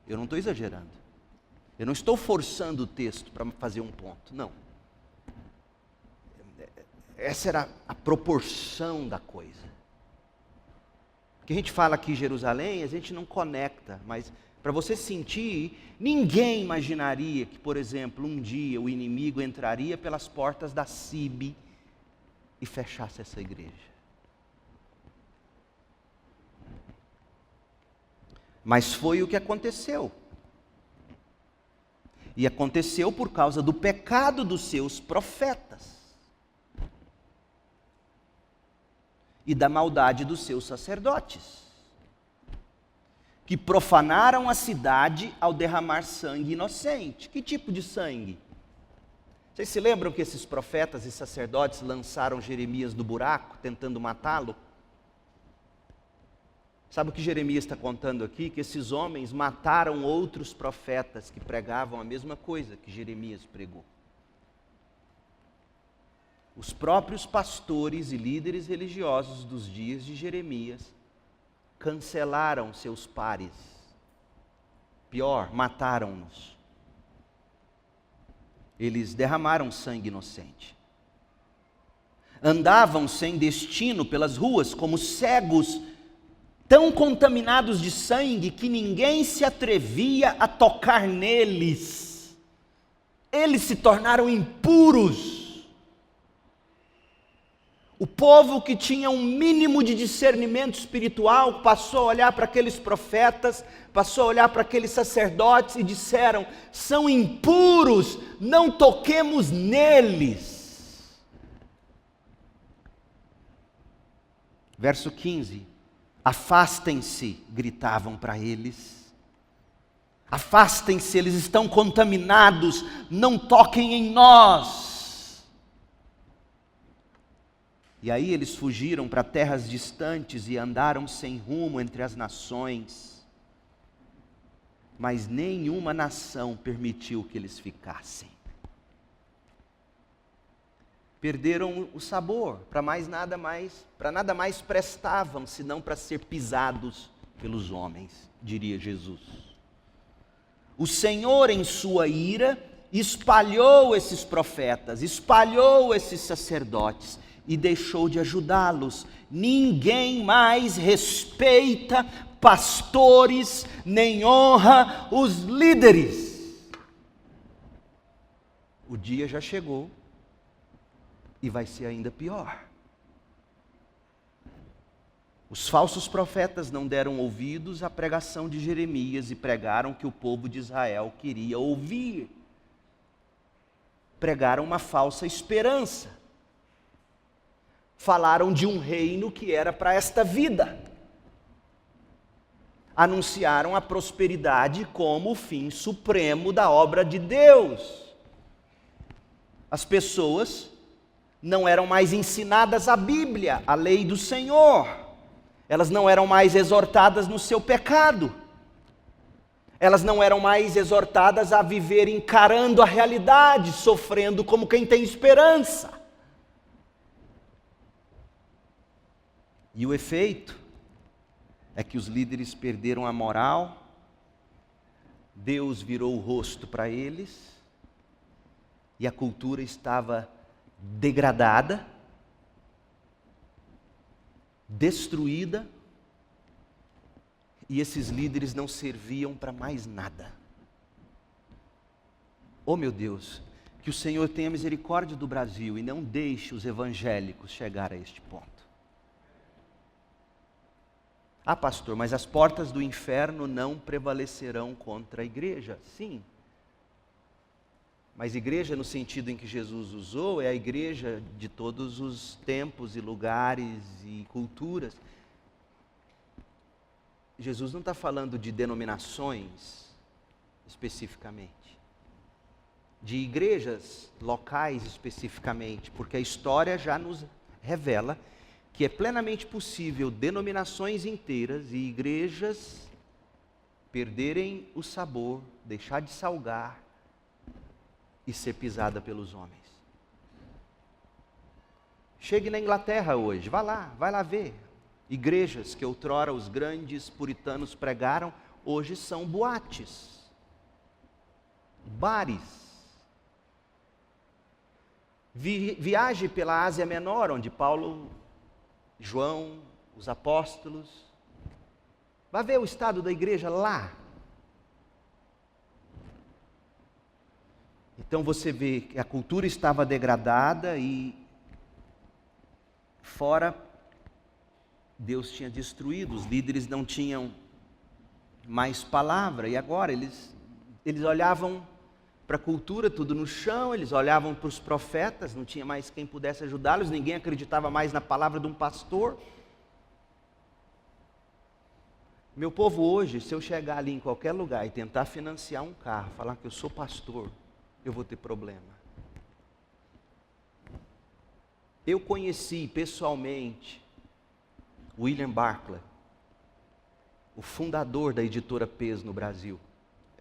Eu não estou exagerando. Eu não estou forçando o texto para fazer um ponto, não. Essa era a proporção da coisa. Que a gente fala aqui em Jerusalém, a gente não conecta, mas para você sentir, ninguém imaginaria que, por exemplo, um dia o inimigo entraria pelas portas da CIB e fechasse essa igreja. Mas foi o que aconteceu. E aconteceu por causa do pecado dos seus profetas. e da maldade dos seus sacerdotes, que profanaram a cidade ao derramar sangue inocente. Que tipo de sangue? Vocês se lembram que esses profetas e sacerdotes lançaram Jeremias no buraco, tentando matá-lo? Sabe o que Jeremias está contando aqui? Que esses homens mataram outros profetas que pregavam a mesma coisa que Jeremias pregou. Os próprios pastores e líderes religiosos dos dias de Jeremias cancelaram seus pares. Pior, mataram-nos. Eles derramaram sangue inocente. Andavam sem destino pelas ruas como cegos, tão contaminados de sangue que ninguém se atrevia a tocar neles. Eles se tornaram impuros. O povo que tinha um mínimo de discernimento espiritual passou a olhar para aqueles profetas, passou a olhar para aqueles sacerdotes e disseram: são impuros, não toquemos neles. Verso 15: afastem-se, gritavam para eles. Afastem-se, eles estão contaminados, não toquem em nós. E aí eles fugiram para terras distantes e andaram sem rumo entre as nações. Mas nenhuma nação permitiu que eles ficassem. Perderam o sabor, para nada mais prestavam, senão para ser pisados pelos homens, diria Jesus. O Senhor, em sua ira, espalhou esses profetas, espalhou esses sacerdotes, e deixou de ajudá-los. Ninguém mais respeita pastores, nem honra os líderes. O dia já chegou e vai ser ainda pior. Os falsos profetas não deram ouvidos à pregação de Jeremias e pregaram que o povo de Israel queria ouvir. Pregaram uma falsa esperança. Falaram de um reino que era para esta vida. Anunciaram a prosperidade como o fim supremo da obra de Deus. As pessoas não eram mais ensinadas a Bíblia, a lei do Senhor. Elas não eram mais exortadas no seu pecado. Elas não eram mais exortadas a viver encarando a realidade, sofrendo como quem tem esperança. E o efeito é que os líderes perderam a moral, Deus virou o rosto para eles, e a cultura estava degradada, destruída, e esses líderes não serviam para mais nada. Oh meu Deus, que o Senhor tenha misericórdia do Brasil e não deixe os evangélicos chegar a este ponto. Ah, pastor, mas as portas do inferno não prevalecerão contra a igreja. Sim. Mas igreja no sentido em que Jesus usou é a igreja de todos os tempos e lugares e culturas. Jesus não está falando de denominações especificamente, de igrejas locais especificamente, porque a história já nos revela que é plenamente possível denominações inteiras e igrejas perderem o sabor, deixar de salgar e ser pisada pelos homens. Chegue na Inglaterra hoje, vai lá ver. Igrejas que outrora os grandes puritanos pregaram, hoje são boates, bares. Viaje pela Ásia Menor, onde Paulo, João, os apóstolos, vai ver o estado da igreja lá. Então você vê que a cultura estava degradada e fora Deus tinha destruído, os líderes não tinham mais palavra, e agora eles olhavam para a cultura, tudo no chão, eles olhavam para os profetas, não tinha mais quem pudesse ajudá-los, ninguém acreditava mais na palavra de um pastor. Meu povo, hoje, se eu chegar ali em qualquer lugar e tentar financiar um carro, falar que eu sou pastor, eu vou ter problema. Eu conheci pessoalmente William Barclay, o fundador da editora Peso no Brasil,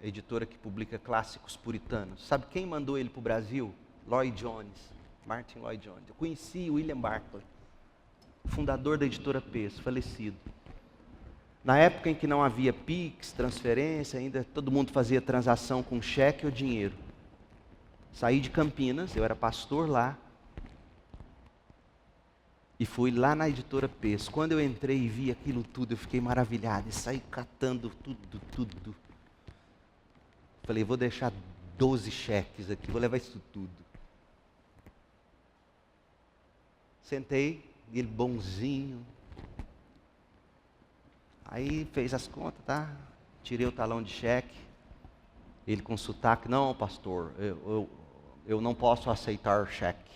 a editora que publica clássicos puritanos. Sabe quem mandou ele para o Brasil? Lloyd Jones, Martin Lloyd Jones. Eu conheci William Barclay, fundador da editora Peso, falecido. Na época em que não havia Pix, transferência, ainda todo mundo fazia transação com cheque ou dinheiro. Saí de Campinas, eu era pastor lá, e fui lá na editora Peso. Quando eu entrei e vi aquilo tudo, eu fiquei maravilhado, e saí catando tudo. Falei, vou deixar 12 cheques aqui, vou levar isso tudo. Sentei, ele bonzinho. Aí fez as contas, tá? Tirei o talão de cheque. Ele com sotaque, não, pastor, eu não posso aceitar cheque.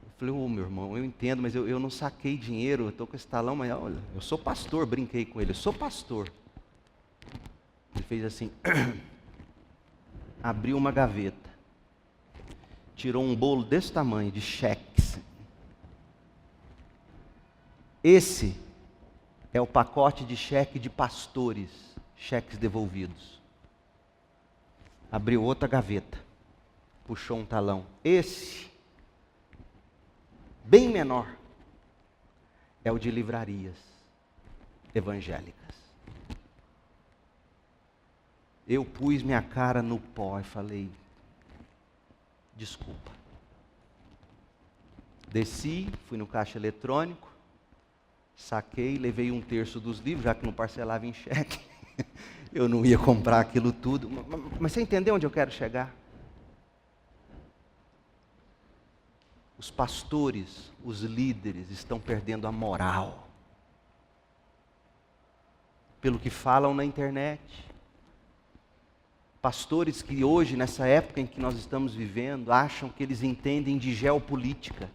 Eu falei, meu irmão, eu entendo, mas eu não saquei dinheiro, eu estou com esse talão, mas olha, eu sou pastor, brinquei com ele, eu sou pastor. Ele fez assim, abriu uma gaveta, tirou um bolo desse tamanho de cheques. Esse é o pacote de cheque de pastores, cheques devolvidos. Abriu outra gaveta, puxou um talão. Esse, bem menor, é o de livrarias evangélicas. Eu pus minha cara no pó e falei, desculpa. Desci, fui no caixa eletrônico, saquei, levei 1/3 dos livros, já que não parcelava em cheque. Eu não ia comprar aquilo tudo. Mas você entendeu onde eu quero chegar? Os pastores, os líderes estão perdendo a moral. Pelo que falam na internet. Pastores que hoje, nessa época em que nós estamos vivendo, acham que eles entendem de geopolítica.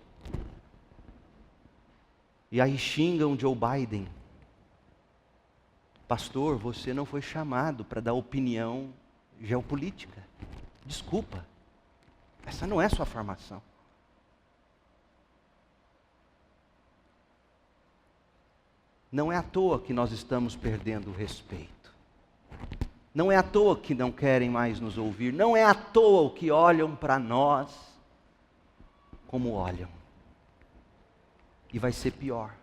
E aí xingam Joe Biden. Pastor, você não foi chamado para dar opinião geopolítica. Desculpa. Essa não é sua formação. Não é à toa que nós estamos perdendo o respeito. Não é à toa que não querem mais nos ouvir. Não é à toa o que olham para nós como olham. E vai ser pior.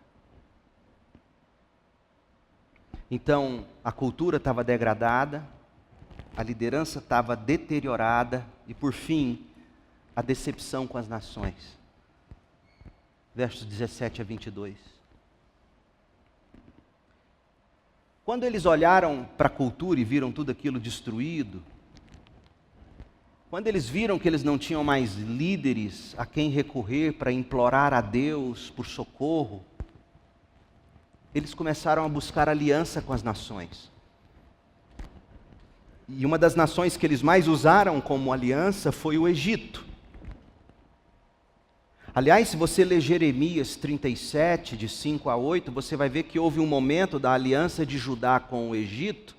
Então, a cultura estava degradada, a liderança estava deteriorada e, por fim, a decepção com as nações. Versos 17 a 22. Quando eles olharam para a cultura e viram tudo aquilo destruído, quando eles viram que eles não tinham mais líderes a quem recorrer para implorar a Deus por socorro, eles começaram a buscar aliança com as nações. E uma das nações que eles mais usaram como aliança foi o Egito. Aliás, se você ler Jeremias 37, de 5 a 8, você vai ver que houve um momento da aliança de Judá com o Egito,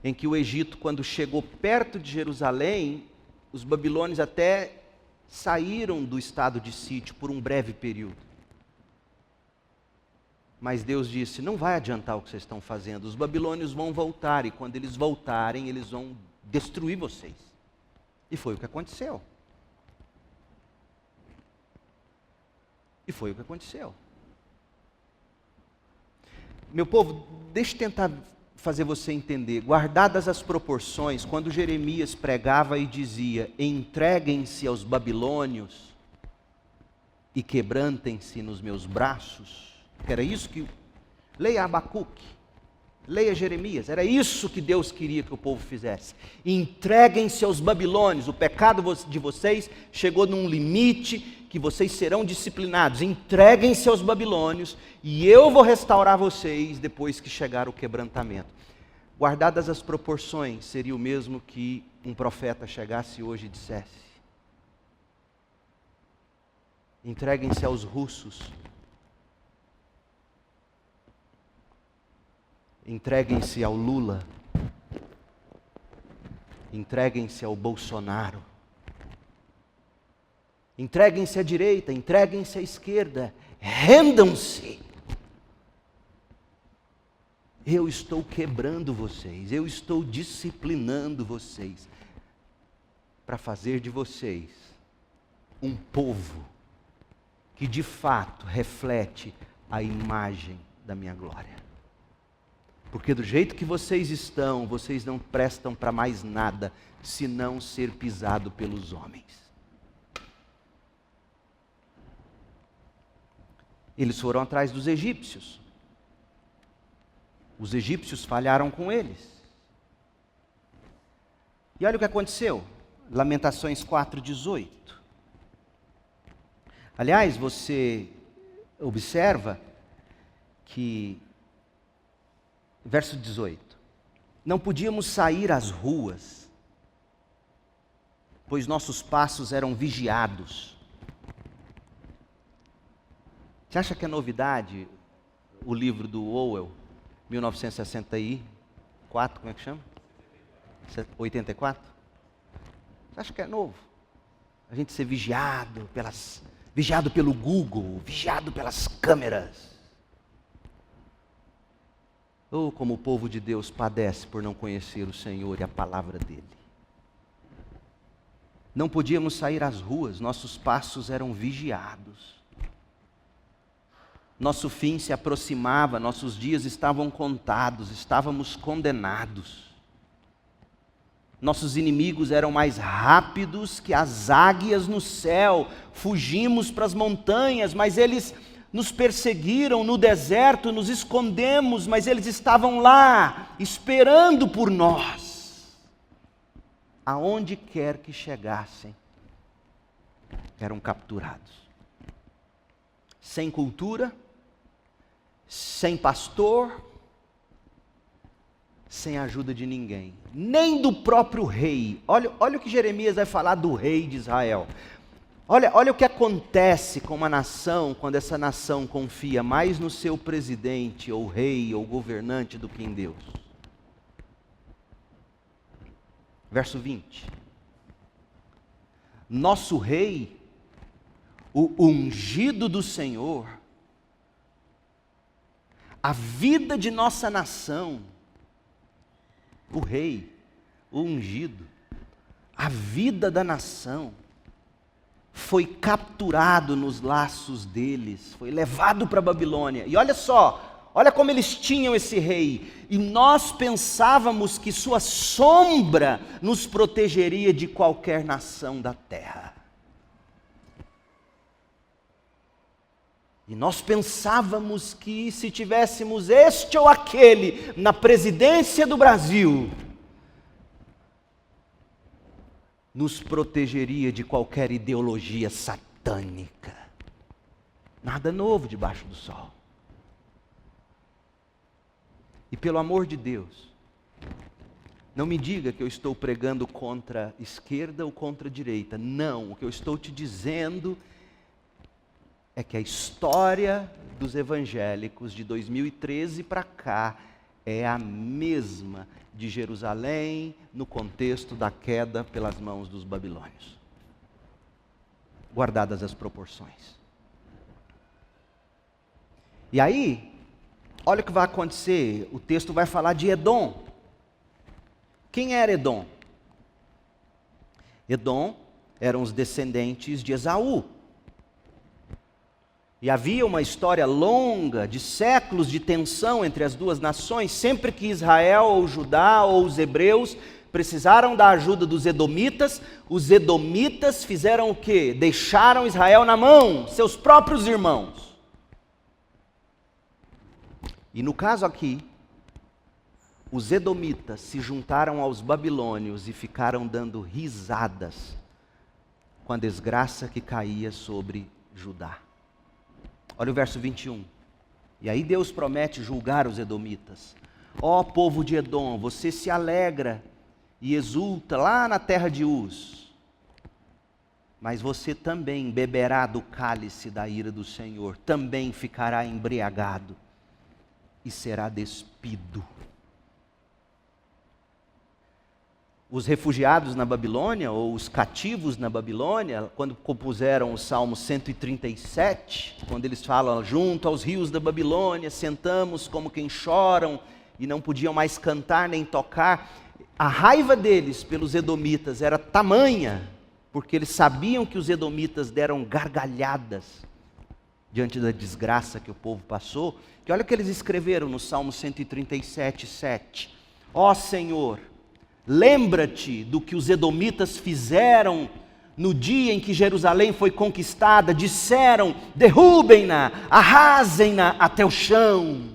em que o Egito, quando chegou perto de Jerusalém, os babilônios até saíram do estado de sítio por um breve período. Mas Deus disse, não vai adiantar o que vocês estão fazendo, os babilônios vão voltar, e quando eles voltarem, eles vão destruir vocês. E foi o que aconteceu. E foi o que aconteceu. Meu povo, deixa eu tentar fazer você entender. Guardadas as proporções, quando Jeremias pregava e dizia, entreguem-se aos babilônios e quebrantem-se nos meus braços, era isso que... Leia Abacuque, leia Jeremias, era isso que Deus queria que o povo fizesse. Entreguem-se aos babilônios, o pecado de vocês chegou num limite que vocês serão disciplinados. Entreguem-se aos babilônios e eu vou restaurar vocês depois que chegar o quebrantamento. guardadas as proporções, seria o mesmo que um profeta chegasse hoje e dissesse: entreguem-se aos russos, entreguem-se ao Lula, entreguem-se ao Bolsonaro, entreguem-se à direita, entreguem-se à esquerda, rendam-se. Eu estou quebrando vocês, eu estou disciplinando vocês, para fazer de vocês um povo que de fato reflete a imagem da minha glória. Porque do jeito que vocês estão, vocês não prestam para mais nada, senão ser pisado pelos homens. Eles foram atrás dos egípcios. Os egípcios falharam com eles. E olha o que aconteceu. Lamentações 4:18. Aliás, você observa que, verso 18, não podíamos sair às ruas, pois nossos passos eram vigiados. Você acha que é novidade o livro do Orwell, 1964, como é que chama? 84? Você acha que é novo? A gente ser vigiado pelo Google, vigiado pelas câmeras. Oh, como o povo de Deus padece por não conhecer o Senhor e a palavra dEle. Não podíamos sair às ruas, nossos passos eram vigiados. Nosso fim se aproximava, nossos dias estavam contados, estávamos condenados. Nossos inimigos eram mais rápidos que as águias no céu. Fugimos para as montanhas, mas eles nos perseguiram no deserto, nos escondemos, mas eles estavam lá, esperando por nós. Aonde quer que chegassem, eram capturados. Sem cultura, sem pastor, sem ajuda de ninguém, nem do próprio rei. Olha o que Jeremias vai falar do rei de Israel. Olha o que acontece com uma nação quando essa nação confia mais no seu presidente, ou rei, ou governante do que em Deus. Verso 20. Nosso rei, o ungido do Senhor, a vida de nossa nação, o rei, o ungido, a vida da nação, foi capturado nos laços deles, foi levado para a Babilônia. E olha só, olha como eles tinham esse rei. E nós pensávamos que sua sombra nos protegeria de qualquer nação da terra. E nós pensávamos que se tivéssemos este ou aquele na presidência do Brasil, nos protegeria de qualquer ideologia satânica. Nada novo debaixo do sol. E pelo amor de Deus, não me diga que eu estou pregando contra a esquerda ou contra a direita. Não, o que eu estou te dizendo é que a história dos evangélicos de 2013 para cá é a mesma de Jerusalém no contexto da queda pelas mãos dos babilônios. Guardadas as proporções. E aí, olha o que vai acontecer, o texto vai falar de Edom. Quem era Edom? Edom eram os descendentes de Esaú. E havia uma história longa, de séculos de tensão entre as duas nações. Sempre que Israel ou Judá ou os hebreus precisaram da ajuda dos edomitas, os edomitas fizeram o quê? Deixaram Israel na mão, seus próprios irmãos. E no caso aqui, os edomitas se juntaram aos babilônios e ficaram dando risadas com a desgraça que caía sobre Judá. Olha o verso 21. E aí Deus promete julgar os edomitas. Ó povo de Edom, você se alegra e exulta lá na terra de Uz, mas você também beberá do cálice da ira do Senhor, também ficará embriagado e será despido. Os refugiados na Babilônia, ou os cativos na Babilônia, quando compuseram o Salmo 137, quando eles falam, junto aos rios da Babilônia, sentamos como quem choram, e não podiam mais cantar nem tocar, a raiva deles pelos edomitas era tamanha, porque eles sabiam que os edomitas deram gargalhadas diante da desgraça que o povo passou, que olha o que eles escreveram no Salmo 137, 7. Ó Senhor, lembra-te do que os edomitas fizeram no dia em que Jerusalém foi conquistada. Disseram, derrubem-na, arrasem-na até o chão.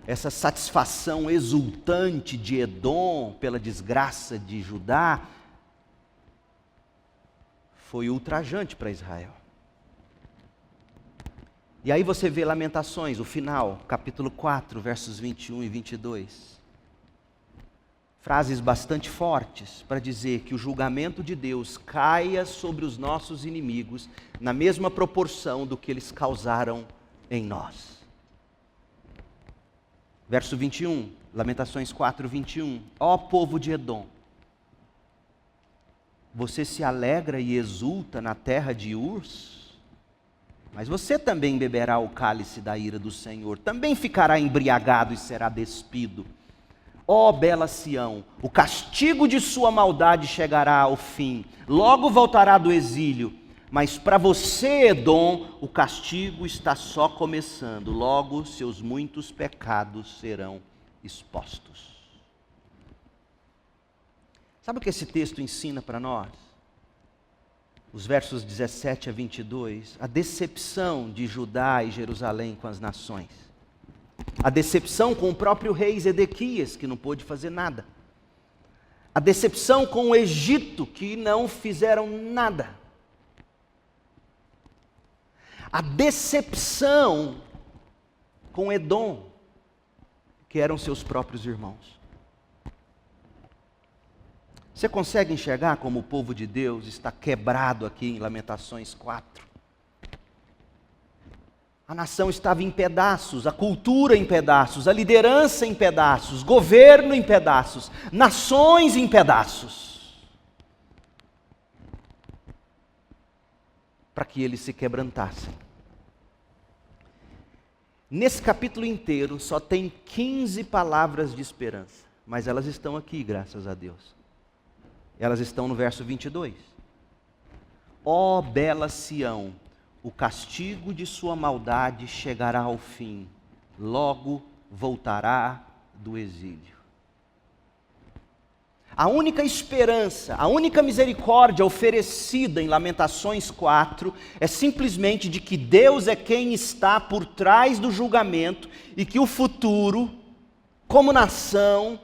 Essa satisfação exultante de Edom pela desgraça de Judá foi ultrajante para Israel. E aí você vê Lamentações, o final, capítulo 4, versos 21 e 22. Frases bastante fortes para dizer que o julgamento de Deus caia sobre os nossos inimigos na mesma proporção do que eles causaram em nós. Verso 21, Lamentações 4, 21. Ó povo de Edom, você se alegra e exulta na terra de Uz, mas você também beberá o cálice da ira do Senhor, também ficará embriagado e será despido. Ó bela Sião, o castigo de sua maldade chegará ao fim, logo voltará do exílio, mas para você, Edom, o castigo está só começando, logo seus muitos pecados serão expostos. Sabe o que esse texto ensina para nós? Os versos 17 a 22, a decepção de Judá e Jerusalém com as nações. A decepção com o próprio rei Zedequias, que não pôde fazer nada. A decepção com o Egito, que não fizeram nada. A decepção com Edom, que eram seus próprios irmãos. Você consegue enxergar como o povo de Deus está quebrado aqui em Lamentações 4? A nação estava em pedaços, a cultura em pedaços, a liderança em pedaços, governo em pedaços, nações em pedaços. Para que eles se quebrantassem. Nesse capítulo inteiro só tem 15 palavras de esperança, mas elas estão aqui, graças a Deus. Elas estão no verso 22. Ó bela Sião, o castigo de sua maldade chegará ao fim, logo voltará do exílio. A única esperança, a única misericórdia oferecida em Lamentações 4 é simplesmente de que Deus é quem está por trás do julgamento e que o futuro, como nação,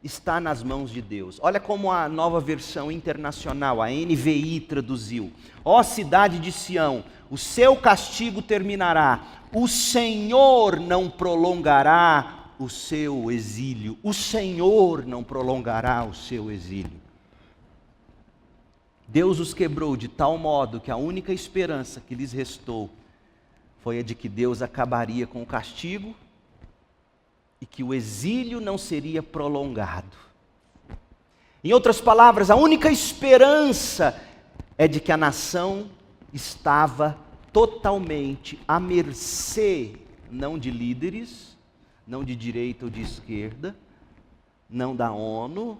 está nas mãos de Deus. Olha como a Nova Versão Internacional, a NVI, traduziu. Ó cidade de Sião, o seu castigo terminará, o Senhor não prolongará o seu exílio. O Senhor não prolongará o seu exílio. Deus os quebrou de tal modo que a única esperança que lhes restou foi a de que Deus acabaria com o castigo e que o exílio não seria prolongado. Em outras palavras, a única esperança é de que a nação estava totalmente à mercê, não de líderes, não de direita ou de esquerda, não da ONU,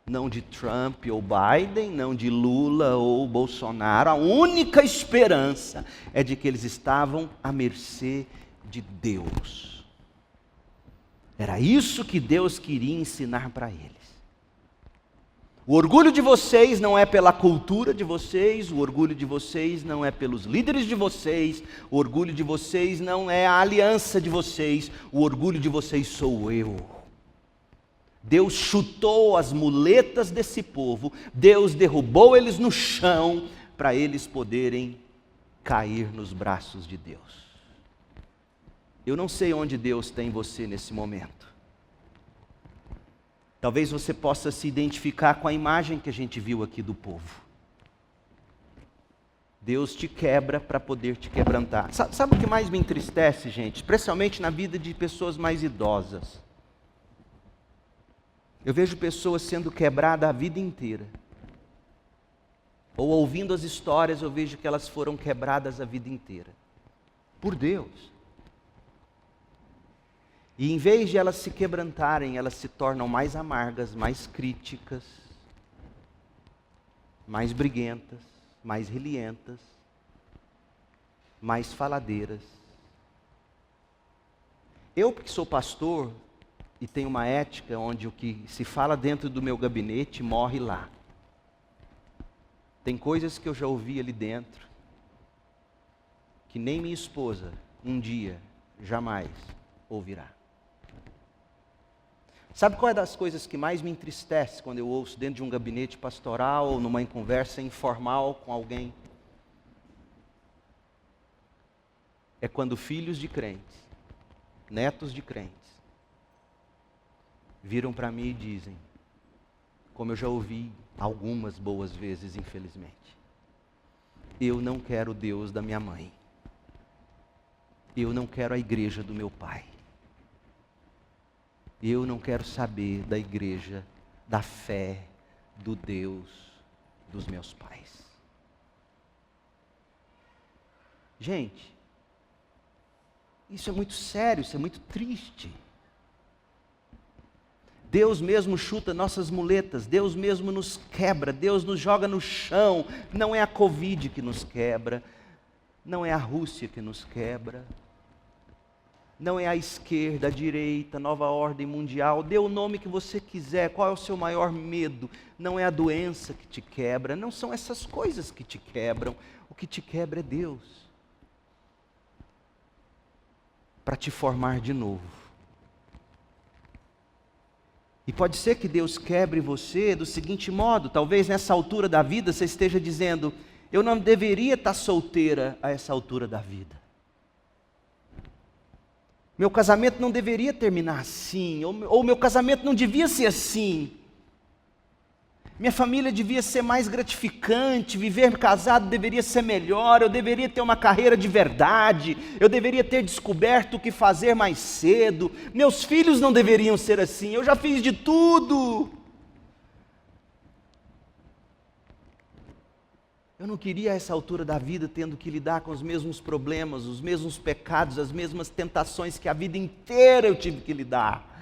não de Trump ou Biden, não de Lula ou Bolsonaro. A única esperança é de que eles estavam à mercê de Deus. Era isso que Deus queria ensinar para eles. O orgulho de vocês não é pela cultura de vocês, o orgulho de vocês não é pelos líderes de vocês, o orgulho de vocês não é a aliança de vocês, o orgulho de vocês sou eu. Deus chutou as muletas desse povo, Deus derrubou eles no chão para eles poderem cair nos braços de Deus. Eu não sei onde Deus tem você nesse momento. Talvez você possa se identificar com a imagem que a gente viu aqui do povo. Deus te quebra para poder te quebrantar. Sabe o que mais me entristece, gente? Especialmente na vida de pessoas mais idosas. Eu vejo pessoas sendo quebradas a vida inteira. Ou ouvindo as histórias, eu vejo que elas foram quebradas a vida inteira. Por Deus. E em vez de elas se quebrantarem, elas se tornam mais amargas, mais críticas, mais briguentas, mais relientas, mais faladeiras. Eu, que sou pastor e tenho uma ética onde o que se fala dentro do meu gabinete morre lá. Tem coisas que eu já ouvi ali dentro que nem minha esposa um dia jamais ouvirá. Sabe qual é das coisas que mais me entristece quando eu ouço dentro de um gabinete pastoral ou numa conversa informal com alguém? É quando filhos de crentes, netos de crentes, viram para mim e dizem, como eu já ouvi algumas boas vezes, infelizmente, eu não quero o Deus da minha mãe, eu não quero a igreja do meu pai. Eu não quero saber da igreja, da fé, do Deus dos meus pais. Gente, isso é muito sério, isso é muito triste. Deus mesmo chuta nossas muletas, Deus mesmo nos quebra, Deus nos joga no chão. Não é a Covid que nos quebra, não é a Rússia que nos quebra. Não é a esquerda, a direita, a nova ordem mundial. Dê o nome que você quiser. Qual é o seu maior medo? Não é a doença que te quebra. Não são essas coisas que te quebram. O que te quebra é Deus. Para te formar de novo. E pode ser que Deus quebre você do seguinte modo. Talvez nessa altura da vida você esteja dizendo, eu não deveria estar solteira a essa altura da vida. Meu casamento não deveria terminar assim, ou meu casamento não devia ser assim. Minha família devia ser mais gratificante, viver casado deveria ser melhor, eu deveria ter uma carreira de verdade, eu deveria ter descoberto o que fazer mais cedo, meus filhos não deveriam ser assim, eu já fiz de tudo. Eu não queria a essa altura da vida tendo que lidar com os mesmos problemas, os mesmos pecados, as mesmas tentações que a vida inteira eu tive que lidar.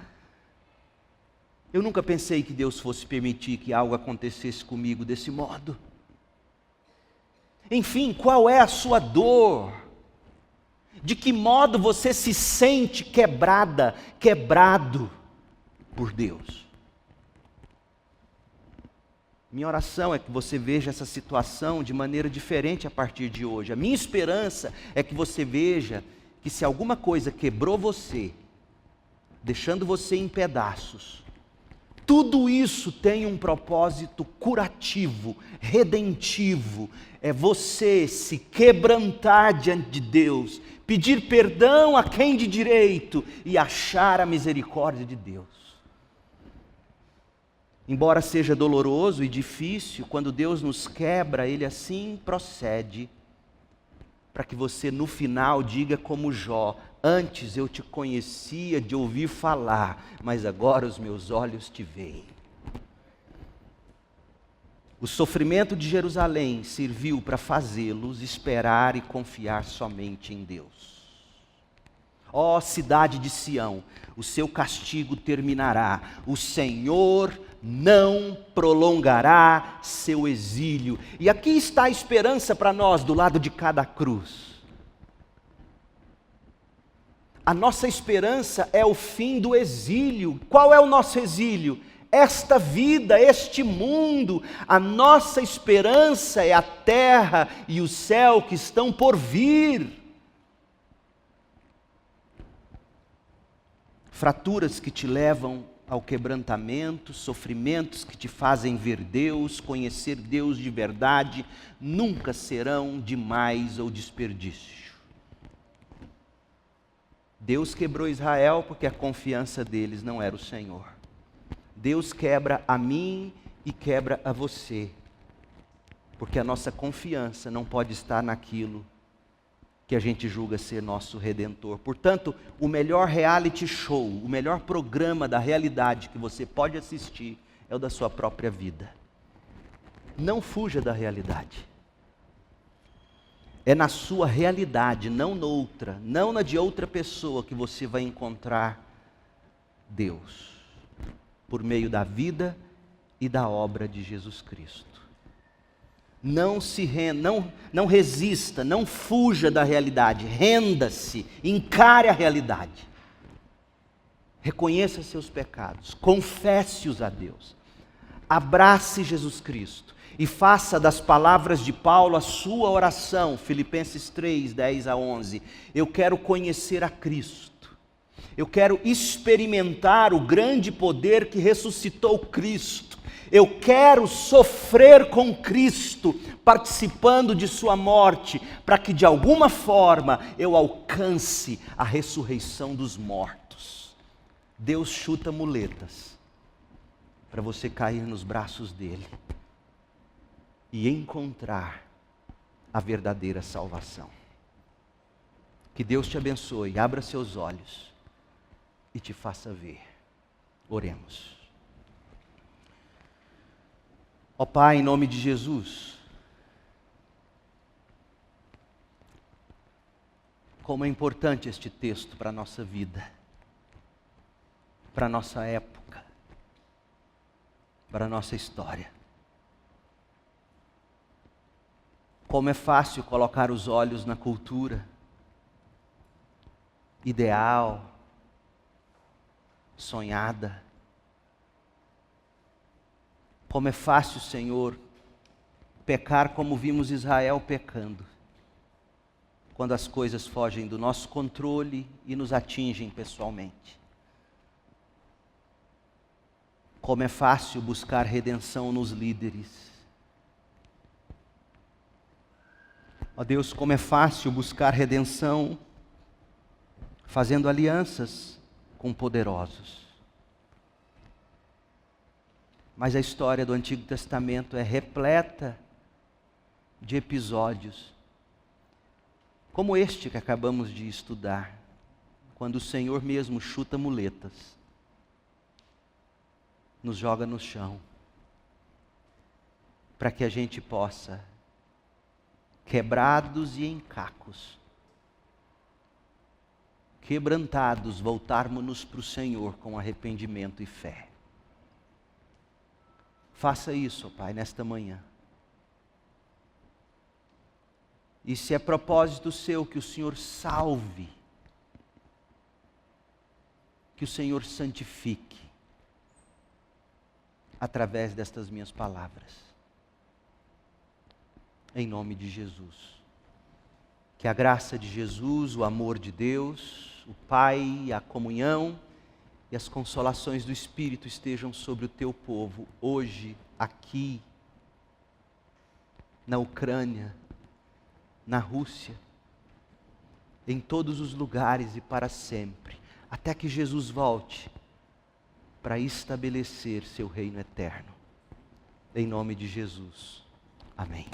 Eu nunca pensei que Deus fosse permitir que algo acontecesse comigo desse modo. Enfim, qual é a sua dor? De que modo você se sente quebrada, quebrado por Deus? Minha oração é que você veja essa situação de maneira diferente a partir de hoje. A minha esperança é que você veja que se alguma coisa quebrou você, deixando você em pedaços, tudo isso tem um propósito curativo, redentivo. É você se quebrantar diante de Deus, pedir perdão a quem de direito e achar a misericórdia de Deus. Embora seja doloroso e difícil, quando Deus nos quebra, Ele assim procede, para que você no final diga como Jó, antes eu te conhecia de ouvir falar, mas agora os meus olhos te veem. O sofrimento de Jerusalém serviu para fazê-los esperar e confiar somente em Deus. Ó cidade de Sião, o seu castigo terminará, o Senhor não prolongará seu exílio. E aqui está a esperança para nós do lado de cada cruz. A nossa esperança é o fim do exílio. Qual é o nosso exílio? Esta vida, este mundo. A nossa esperança é a terra e o céu que estão por vir. Fraturas que te levam ao quebrantamento, sofrimentos que te fazem ver Deus, conhecer Deus de verdade, nunca serão demais ou desperdício. Deus quebrou Israel porque a confiança deles não era o Senhor. Deus quebra a mim e quebra a você, porque a nossa confiança não pode estar naquilo que a gente julga ser nosso Redentor. Portanto, o melhor reality show, o melhor programa da realidade que você pode assistir é o da sua própria vida. Não fuja da realidade. É na sua realidade, não noutra, não na de outra pessoa, que você vai encontrar Deus, por meio da vida e da obra de Jesus Cristo. Não resista, não fuja da realidade, renda-se, encare a realidade. Reconheça seus pecados, confesse-os a Deus, abrace Jesus Cristo e faça das palavras de Paulo a sua oração, Filipenses 3, 10 a 11. Eu quero conhecer a Cristo, eu quero experimentar o grande poder que ressuscitou Cristo, eu quero sofrer com Cristo, participando de sua morte, para que de alguma forma eu alcance a ressurreição dos mortos. Deus chuta muletas para você cair nos braços dele e encontrar a verdadeira salvação. Que Deus te abençoe, abra seus olhos e te faça ver. Oremos. Ó Pai, em nome de Jesus, como é importante este texto para a nossa vida, para a nossa época, para a nossa história. Como é fácil colocar os olhos na cultura ideal, sonhada. Como é fácil, Senhor, pecar como vimos Israel pecando, quando as coisas fogem do nosso controle e nos atingem pessoalmente. Como é fácil buscar redenção nos líderes. Ó Deus, como é fácil buscar redenção fazendo alianças com poderosos. Mas a história do Antigo Testamento é repleta de episódios como este que acabamos de estudar, quando o Senhor mesmo chuta muletas, nos joga no chão, para que a gente possa, quebrados e em cacos, quebrantados, voltarmos-nos para o Senhor com arrependimento e fé. Faça isso, Pai, nesta manhã. E se é propósito seu que o Senhor salve, que o Senhor santifique, através destas minhas palavras. Em nome de Jesus. Que a graça de Jesus, o amor de Deus, o Pai, a comunhão e as consolações do Espírito estejam sobre o teu povo, hoje, aqui, na Ucrânia, na Rússia, em todos os lugares e para sempre, até que Jesus volte para estabelecer seu reino eterno. Em nome de Jesus. Amém.